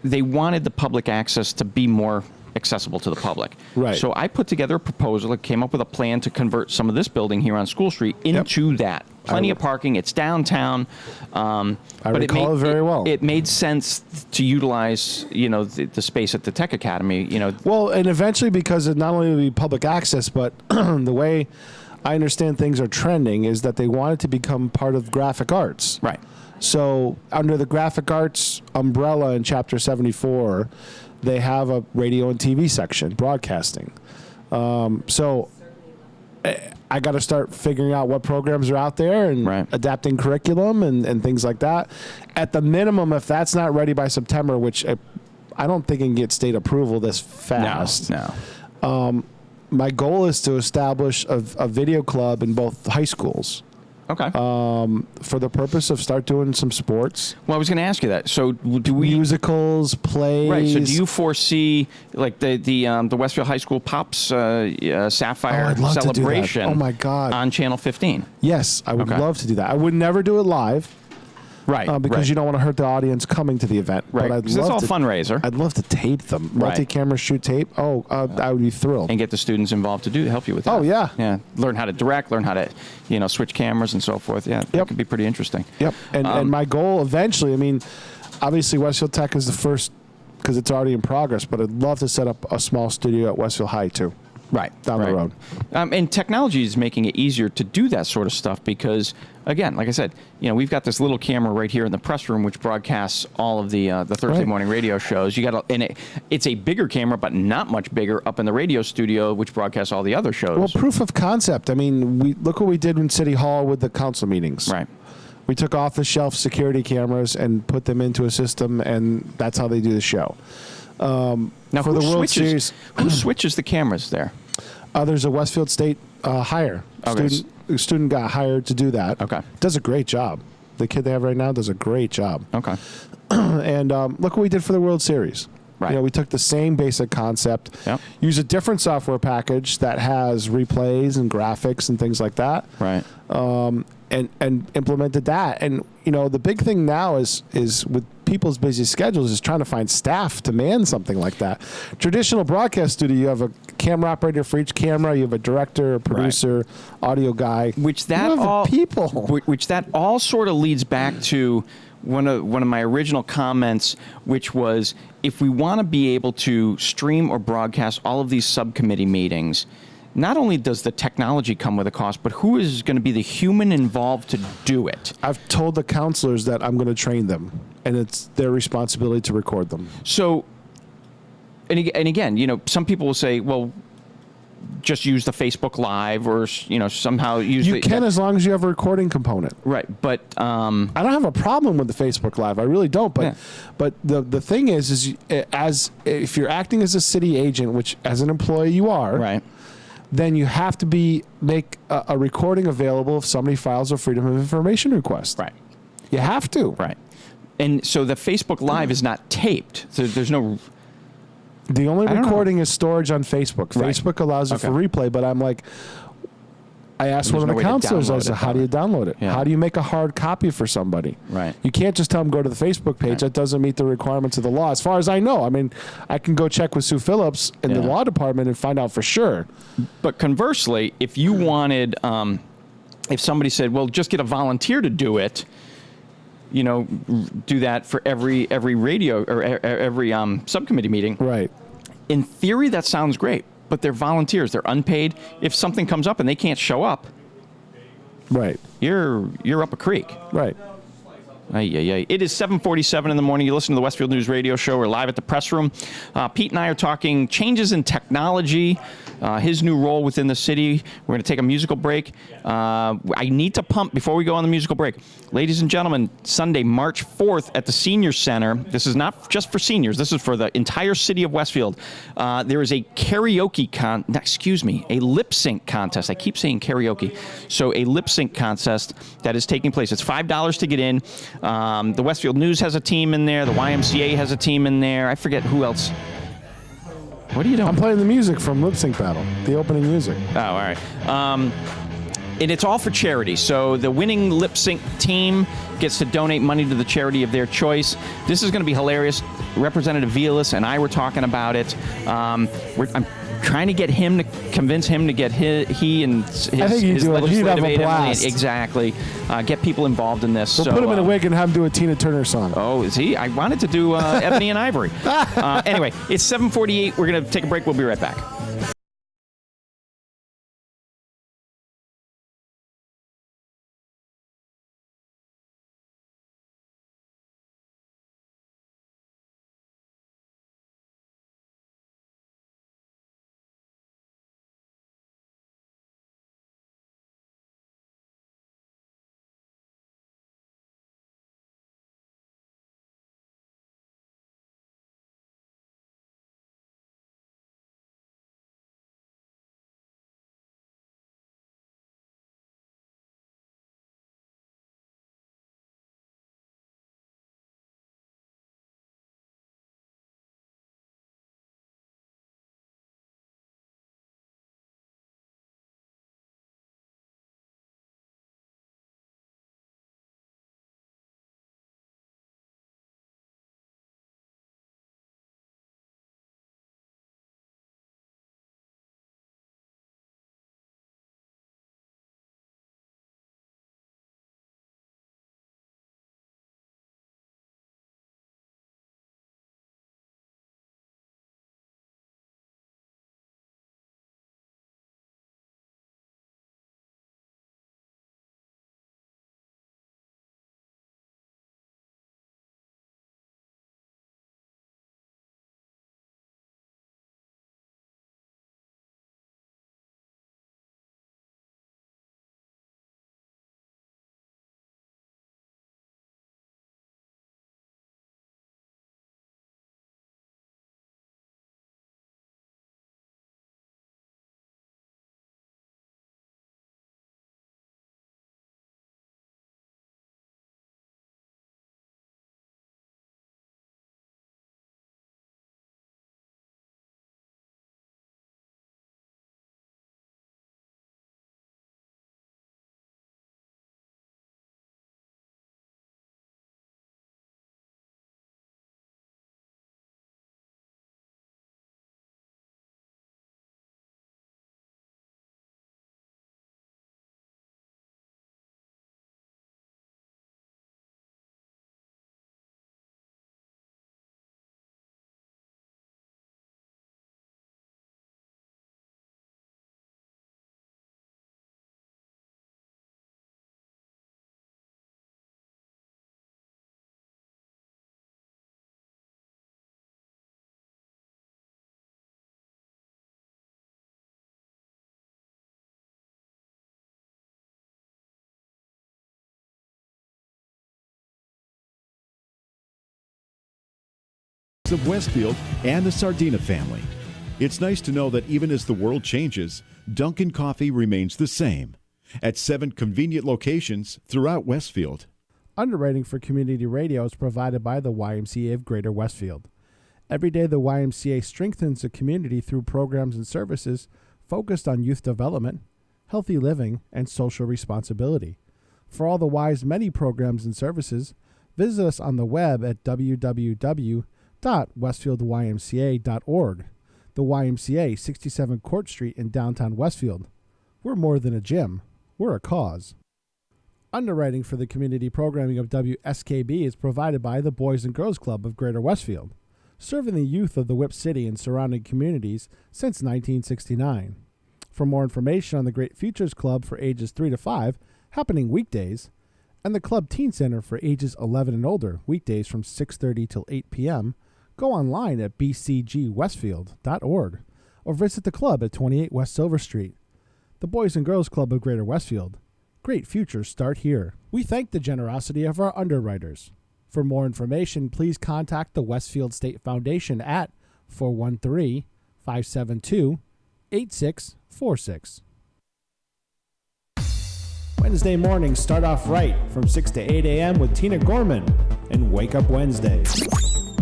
S2: they wanted the public access to be more accessible to the public.
S1: Right.
S2: So I put together a proposal. It came up with a plan to convert some of this building here on School Street into that. Plenty of parking. It's downtown.
S1: I recall it very well.
S2: It made sense to utilize, the space at the Tech Academy.
S1: Well, and eventually, because it not only will be public access, but the way I understand things are trending is that they want it to become part of graphic arts.
S2: Right.
S1: So under the graphic arts umbrella in Chapter 74, they have a radio and TV section, broadcasting. So I got to start figuring out what programs are out there and adapting curriculum and things like that. At the minimum, if that's not ready by September, which I don't think it can get state approval this fast.
S2: No.
S1: My goal is to establish a video club in both high schools.
S2: Okay.
S1: For the purpose of start doing some sports.
S2: Well, I was going to ask you that. So do we
S1: musicals, plays?
S2: Right. So do you foresee like the Westfield High School Pops Sapphire celebration?
S1: Oh my God!
S2: On Channel 15.
S1: Yes, I would love to do that. I would never do it live.
S2: Right.
S1: Because you don't want to hurt the audience coming to the event.
S2: Right.
S1: But
S2: Because it's all fundraiser.
S1: I'd love to tape them. Multi-camera shoot tape. Oh, I would be thrilled.
S2: And get the students involved to help you with that.
S1: Oh, yeah.
S2: Yeah. Learn how to direct, learn how to, switch cameras and so forth. Yeah. That could be pretty interesting.
S1: Yep. And my goal eventually, I mean, obviously Westfield Tech is the first because it's already in progress, but I'd love to set up a small studio at Westfield High too.
S2: Right.
S1: Down the road.
S2: And technology is making it easier to do that sort of stuff because, again, like I said, we've got this little camera right here in the press room which broadcasts all of the Thursday morning radio shows. It's a bigger camera, but not much bigger up in the radio studio which broadcasts all the other shows.
S1: Well, proof of concept. I mean, look what we did in City Hall with the council meetings.
S2: Right.
S1: We took off-the-shelf security cameras and put them into a system, and that's how they do the show.
S2: Now,
S1: for the World Series,
S2: who switches the cameras there?
S1: There's a Westfield State hire. Student got hired to do that.
S2: Okay.
S1: Does a great job. The kid they have right now does a great job.
S2: Okay.
S1: And look what we did for the World Series.
S2: Right.
S1: We took the same basic concept, use a different software package that has replays and graphics and things like that.
S2: Right.
S1: And implemented that. And the big thing now is with people's busy schedules is trying to find staff to man something like that. Traditional broadcast studio, you have a camera operator for each camera, you have a director, a producer, audio guy.
S2: Which that all sort of leads back to one of my original comments, which was if we want to be able to stream or broadcast all of these subcommittee meetings, not only does the technology come with a cost, but who is going to be the human involved to do it?
S1: I've told the counselors that I'm going to train them, and it's their responsibility to record them.
S2: So, and again, some people will say, well, just use the Facebook Live or, somehow use
S1: You can as long as you have a recording component.
S2: Right, but
S1: I don't have a problem with the Facebook Live. I really don't. But the thing is as if you're acting as a city agent, which as an employee you are,
S2: right,
S1: then you have to make a recording available if somebody files a Freedom of Information request.
S2: Right.
S1: You have to.
S2: Right. And so the Facebook Live is not taped. So there's no...
S1: The only recording is storage on Facebook.
S2: Right.
S1: Facebook allows it for replay, but I'm like... I asked one of the counselors, I said, how do you download it? Yeah. How do you make a hard copy for somebody?
S2: Right.
S1: You can't just tell them go to the Facebook page. Right. That doesn't meet the requirements of the law. As far as I know. I mean, I can go check with Sue Phillips in the law department and find out for sure.
S2: But conversely, if you wanted, if somebody said, well, just get a volunteer to do it, do that for every radio or every subcommittee meeting.
S1: Right.
S2: In theory, that sounds great. But they're volunteers. They're unpaid. If something comes up and they can't show up,
S1: right,
S2: you're up a creek.
S1: Right.
S2: It is 7:47 in the morning. You listen to the Westfield News Radio Show. We're live at the press room. Pete and I are talking changes in technology, his new role within the city. We're going to take a musical break. I need to pump before we go on the musical break. Ladies and gentlemen, Sunday, March 4th at the Senior Center. This is not just for seniors. This is for the entire city of Westfield. There is a a lip sync contest. I keep saying karaoke. So a lip sync contest that is taking place. It's $5 to get in. The Westfield News has a team in there. The YMCA has a team in there. I forget who else. What are you doing?
S1: I'm playing the music from Lip Sync Battle, the opening music.
S2: Oh, all right. And it's all for charity. So the winning lip sync team gets to donate money to the charity of their choice. This is going to be hilarious. Representative Velis and I were talking about it. I'm trying to get him to convince him to get he and his
S1: I think he'd have a blast.
S2: Exactly. Get people involved in this.
S1: We'll put him in a wig and have him do a Tina Turner song.
S2: Oh, is he? I wanted to do Ebony and Ivory. Anyway, it's 7:48. We're going to take a break. We'll be right back.
S7: favorites of Westfield and the Sardina family. It's nice to know that even as the world changes, Dunkin' Coffee remains the same at 7 convenient locations throughout Westfield.
S1: Underwriting for community radio is provided by the YMCA of Greater Westfield. Every day, the YMCA strengthens the community through programs and services focused on youth development, healthy living, and social responsibility. For all the Y's many programs and services, visit us on the web at www.westfieldymca.org. The YMCA, 67 Court Street in downtown Westfield. We're more than a gym. We're a cause. Underwriting for the community programming of WSKB is provided by the Boys and Girls Club of Greater Westfield, serving the youth of the Whip City and surrounding communities since 1969. For more information on the Great Futures Club for ages 3 to 5, happening weekdays, and the Club Teen Center for ages 11 and older, weekdays from 6:30 till 8 p.m., go online at bcgwestfield.org or visit the club at 28 West Silver Street. The Boys and Girls Club of Greater Westfield. Great futures start here. We thank the generosity of our underwriters. For more information, please contact the Westfield State Foundation at 413-572-8646. Wednesday mornings start off right from 6 to 8 a.m. with Tina Gorman and Wake Up Wednesday.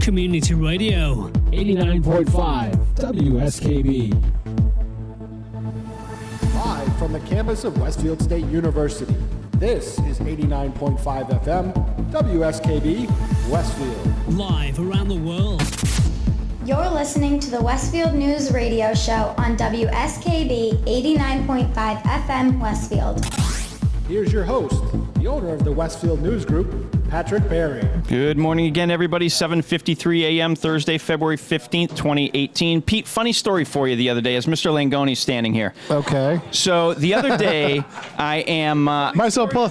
S5: Community Radio
S1: 89.5 WSKB. Live from the campus of Westfield State University, this is 89.5 FM WSKB Westfield.
S5: Live around the world.
S6: You're listening to the Westfield News Radio Show on WSKB 89.5 FM Westfield.
S1: Here's your host, the owner of the Westfield News Group, Patrick Barry.
S2: Good morning again, everybody. 7:53 a.m. Thursday, February 15th, 2018. Pete, funny story for you the other day as Mr. Langoni's standing here.
S1: Okay.
S2: So the other day, I am...
S1: might as well pull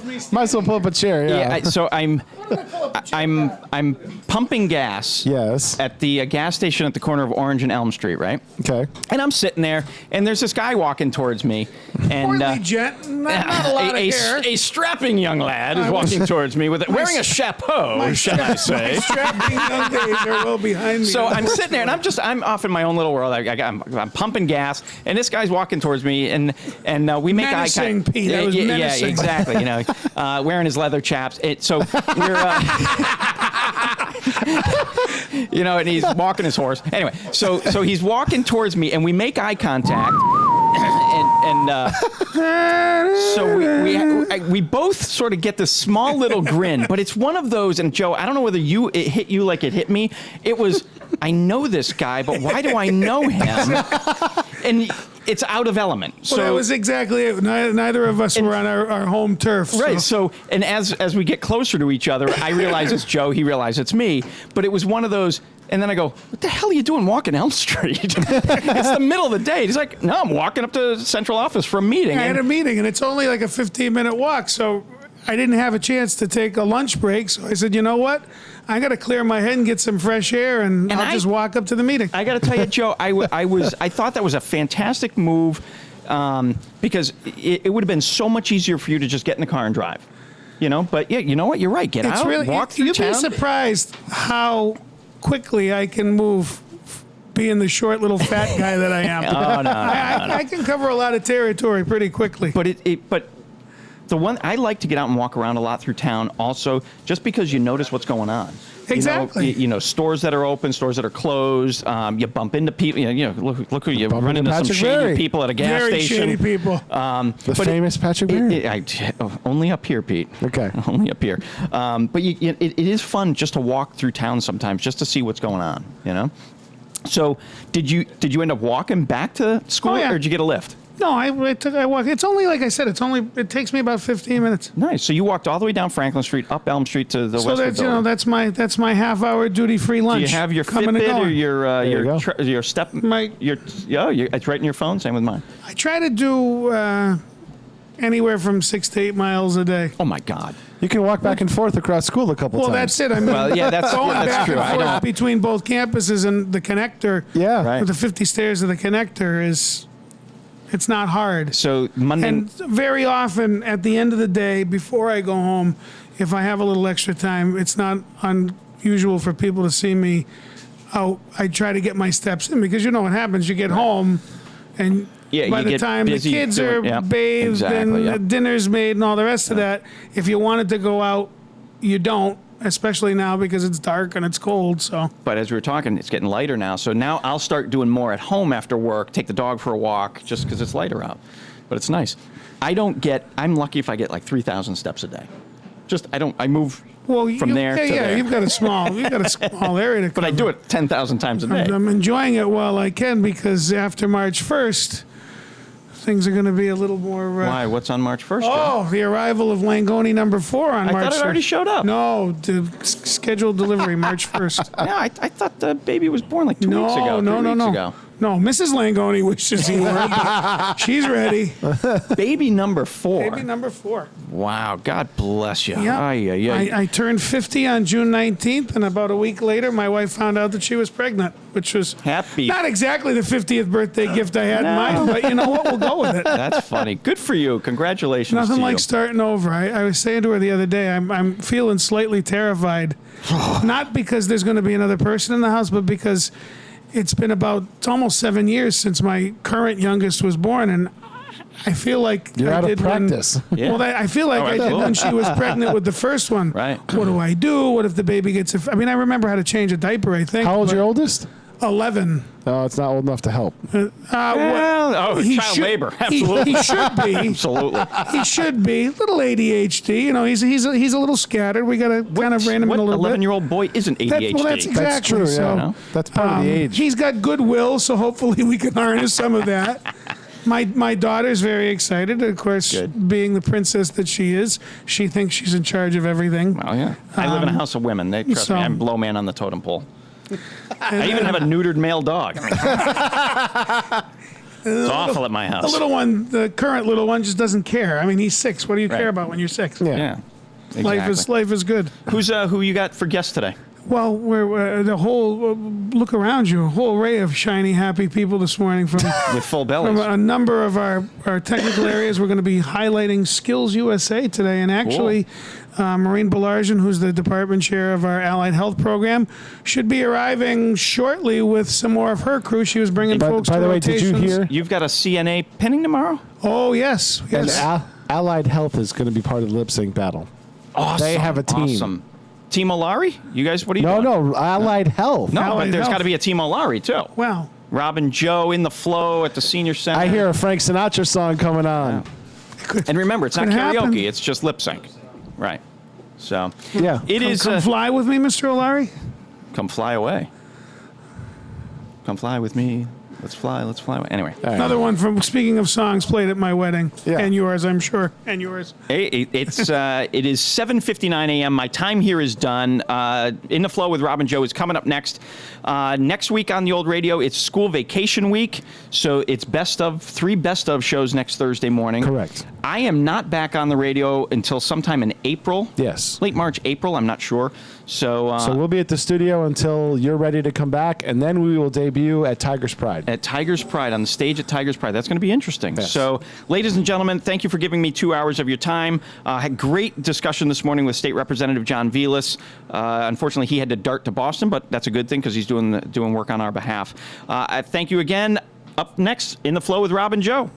S1: up a chair, yeah.
S2: So I'm pumping gas.
S1: Yes.
S2: At the gas station at the corner of Orange and Elm Street, right?
S1: Okay.
S2: And I'm sitting there, and there's this guy walking towards me. And
S8: not a lot of hair.
S2: A strapping young lad is walking towards me wearing a chapeau, shall I say.
S8: My strapping young days are well behind me.
S2: So I'm sitting there, and I'm off in my own little world. I'm pumping gas, and this guy's walking towards me, and we make
S8: menacing,
S2: eye contact.
S8: Pete. That was menacing.
S2: Yeah, exactly. You know, wearing his leather chaps. So we're, you know, and he's walking his horse. Anyway, so he's walking towards me, and we make eye contact. So we both sort of get this small little grin, but it's one of those, and Joe, I don't know whether it hit you like it hit me. It was, I know this guy, but why do I know him? And it's out of element.
S8: Well, that was exactly it. Neither of us were on our home turf.
S2: Right. So, and as we get closer to each other, I realize it's Joe. He realizes it's me. But it was one of those. And then I go, what the hell are you doing walking Elm Street? It's the middle of the day. He's like, no, I'm walking up to central office for a meeting.
S8: I had a meeting, and it's only like a 15-minute walk. So I didn't have a chance to take a lunch break. So I said, you know what? I got to clear my head and get some fresh air, and I'll just walk up to the meeting.
S2: I got to tell you, Joe, I thought that was a fantastic move because it would have been so much easier for you to just get in the car and drive. You know, but yeah, you know what? You're right. Get out, walk through town.
S8: You'd be surprised how quickly I can move, being the short little fat guy that I am.
S2: No.
S8: I can cover a lot of territory pretty quickly.
S2: But but the one I like to get out and walk around a lot through town also, just because you notice what's going on.
S8: Exactly.
S2: You know, stores that are open, stores that are closed. You bump into people. You know, look who you run into some shady people at a gas station.
S8: Very shady people.
S1: The famous Patrick Berry.
S2: Only up here, Pete.
S1: Okay.
S2: Only up here. But it is fun just to walk through town sometimes, just to see what's going on. You know. So did you end up walking back to school, or did you get a lift?
S8: No, I walk. It's only, like I said, it takes me about 15 minutes.
S2: Nice. So you walked all the way down Franklin Street, up Elm Street to the Westfield building.
S8: That's my half-hour duty-free lunch.
S2: Do you have your Fitbit or your step? It's right in your phone. Same with mine.
S8: I try to do anywhere from 6 to 8 miles a day.
S2: Oh my God.
S1: You can walk back and forth across school a couple times.
S8: Well, that's it. I mean,
S2: that's
S8: going back
S2: true.
S8: and forth between both campuses and the connector.
S1: Yeah,
S2: right.
S8: The 50 stairs of the connector it's not hard.
S2: So Monday.
S8: And very often at the end of the day, before I go home, if I have a little extra time, it's not unusual for people to see me I try to get my steps in because you know what happens. You get home, and by the time the kids are bathed and dinner's made and all the rest of that, if you wanted to go out, you don't. Especially now because it's dark and it's cold. So. But
S2: as we were talking, it's getting lighter now. So now I'll start doing more at home after work. Take the dog for a walk, just because it's lighter out. But it's nice. I'm lucky if I get like 3,000 steps a day. I move from there to there.
S8: You've got a small area to cover.
S2: But I do it 10,000 times a day.
S8: I'm enjoying it while I can because after March 1st, things are going to be a little more...
S2: Why? What's on March 1st?
S8: Oh, the arrival of Langoni number 4 on March 1st.
S2: I thought it already showed up.
S8: No, the scheduled delivery, March 1st.
S2: Yeah, I thought the baby was born like 2 weeks ago.
S8: No. No, Mrs. Langoni wishes he were, but she's ready.
S2: Baby number 4.
S8: Baby number 4.
S2: Wow, God bless you.
S8: Yep. I turned 50 on June 19th, and about a week later, my wife found out that she was pregnant, which was not exactly the 50th birthday gift I had in mind, but you know what? We'll go with it.
S2: That's funny. Good for you. Congratulations.
S8: Nothing like starting over. I was saying to her the other day, I'm feeling slightly terrified, not because there's going to be another person in the house, but because it's almost 7 years since my current youngest was born, and I feel like
S1: you're out of practice.
S8: Well, I feel like I did when she was pregnant with the first one.
S2: Right.
S8: What do I do? What if the baby gets? I remember how to change a diaper. I think.
S1: How old's your oldest?
S8: 11.
S1: No, it's not old enough to help.
S2: Child labor. Absolutely.
S8: He should be.
S2: Absolutely.
S8: He should be. Little ADHD. You know, he's a little scattered. We got to kind of rein him in a little bit.
S2: 11-year-old boy isn't ADHD.
S8: That's exactly.
S1: That's true.
S8: So,
S1: yeah. That's part of the age.
S8: He's got goodwill, so hopefully we can harness some of that. My daughter's very excited. Of course, being the princess that she is, she thinks she's in charge of everything.
S2: Oh, yeah. I live in a house of women. They trust me. I'm blow man on the totem pole. I even have a neutered male dog. It's awful at my house.
S8: The little one, the current little one, just doesn't care. I mean, he's 6. What do you care about when you're 6?
S2: Yeah. Exactly.
S8: Life is good.
S2: Who you got for guests today?
S8: Well, we're the whole look around you, a whole array of shiny, happy people this morning from
S2: with full bellies.
S8: From a number of our technical areas. We're going to be highlighting Skills USA today, and actually, Maureen Belarjan, who's the department chair of our Allied Health program, should be arriving shortly with some more of her crew. She was bringing folks.
S1: By the way,
S8: rotations.
S1: did you hear?
S2: You've got a CNA pinning tomorrow?
S8: Oh yes.
S1: And Allied Health is going to be part of the lip sync battle.
S2: Awesome.
S1: They have a team.
S2: Awesome. Team O'Larry? You guys, what are you doing?
S1: No, Allied Health.
S2: No,
S8: Allied
S2: but there's
S8: Health.
S2: got to be a Team O'Larry, too.
S8: Wow.
S2: Robin Joe in the flow at the senior center.
S1: I hear a Frank Sinatra song coming on.
S2: Yeah. And remember, it's not karaoke.
S8: Happen.
S2: It's just lip sync. Right. So,
S1: yeah.
S8: Come fly with me, Mr. O'Larry.
S2: Come fly away. Come fly with me. Let's fly away. Anyway.
S8: Another one from, speaking of songs played at my wedding. Yeah. And yours, I'm sure. And yours.
S2: It is 7:59 a.m. My time here is done. In the Flow with Robin Joe is coming up next. Next week on the old radio, it's school vacation week. So it's three best of shows next Thursday morning.
S1: Correct.
S2: I am not back on the radio until sometime in April.
S1: Yes.
S2: Late March, April, I'm not sure. So
S1: we'll be at the studio until you're ready to come back, and then we will debut at Tiger's Pride.
S2: At Tiger's Pride, on the stage at Tiger's Pride. That's going to be interesting.
S1: Yes.
S2: So, ladies and gentlemen, thank you for giving me 2 hours of your time. Had great discussion this morning with State Representative John Velis. Unfortunately, he had to dart to Boston, but that's a good thing because he's doing work on our behalf. Thank you again. Up next, In the Flow with Robin Joe.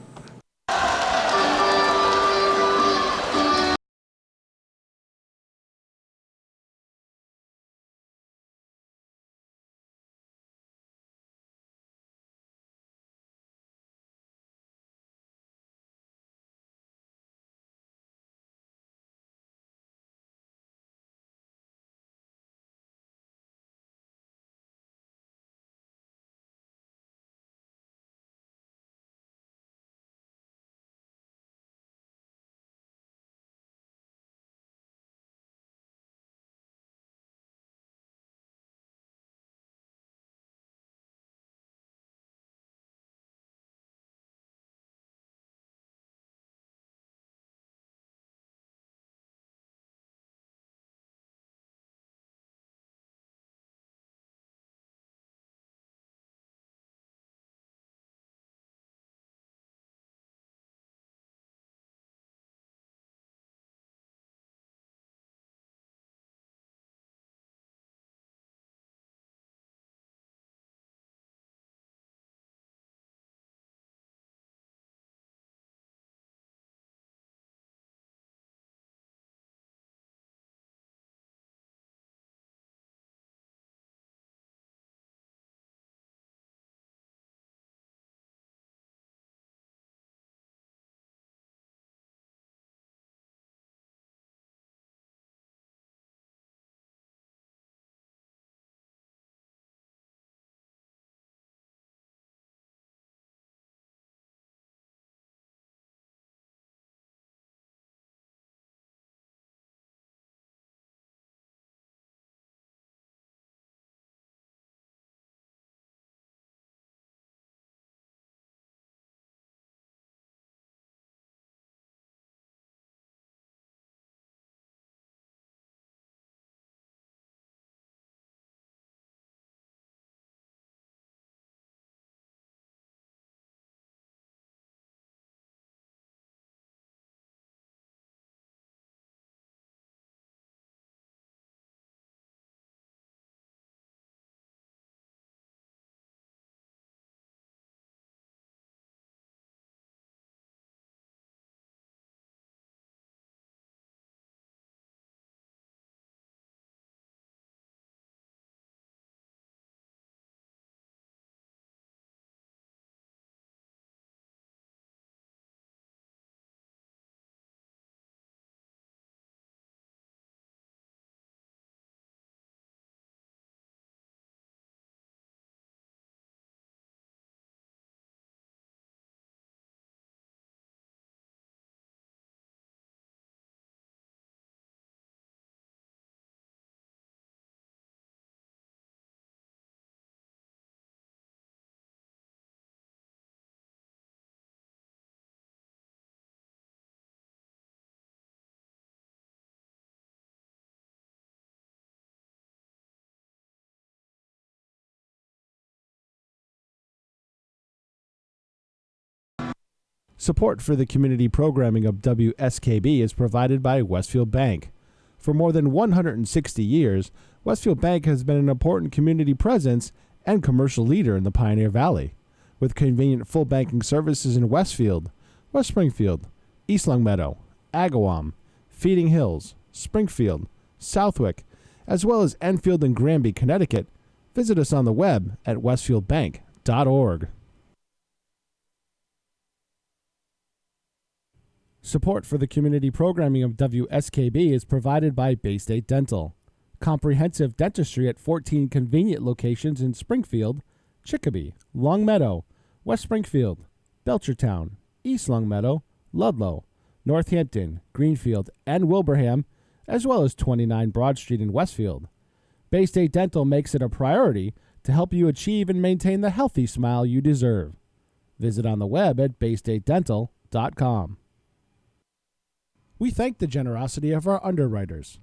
S1: Support for the community programming of WSKB is provided by Westfield Bank. For more than 160 years, Westfield Bank has been an important community presence and commercial leader in the Pioneer Valley, with convenient full banking services in Westfield, West Springfield, East Longmeadow, Agawam, Feeding Hills, Springfield, Southwick, as well as Enfield and Granby, Connecticut. Visit us on the web at westfieldbank.org. Support for the community programming of WSKB is provided by Bay State Dental. Comprehensive dentistry at 14 convenient locations in Springfield, Chicopee, Longmeadow, West Springfield, Belchertown, East Longmeadow, Ludlow, Northampton, Greenfield, and Wilbraham, as well as 29 Broad Street in Westfield. Bay State Dental makes it a priority to help you achieve and maintain the healthy smile you deserve. Visit on the web at baystatedental.com. We thank the generosity of our underwriters.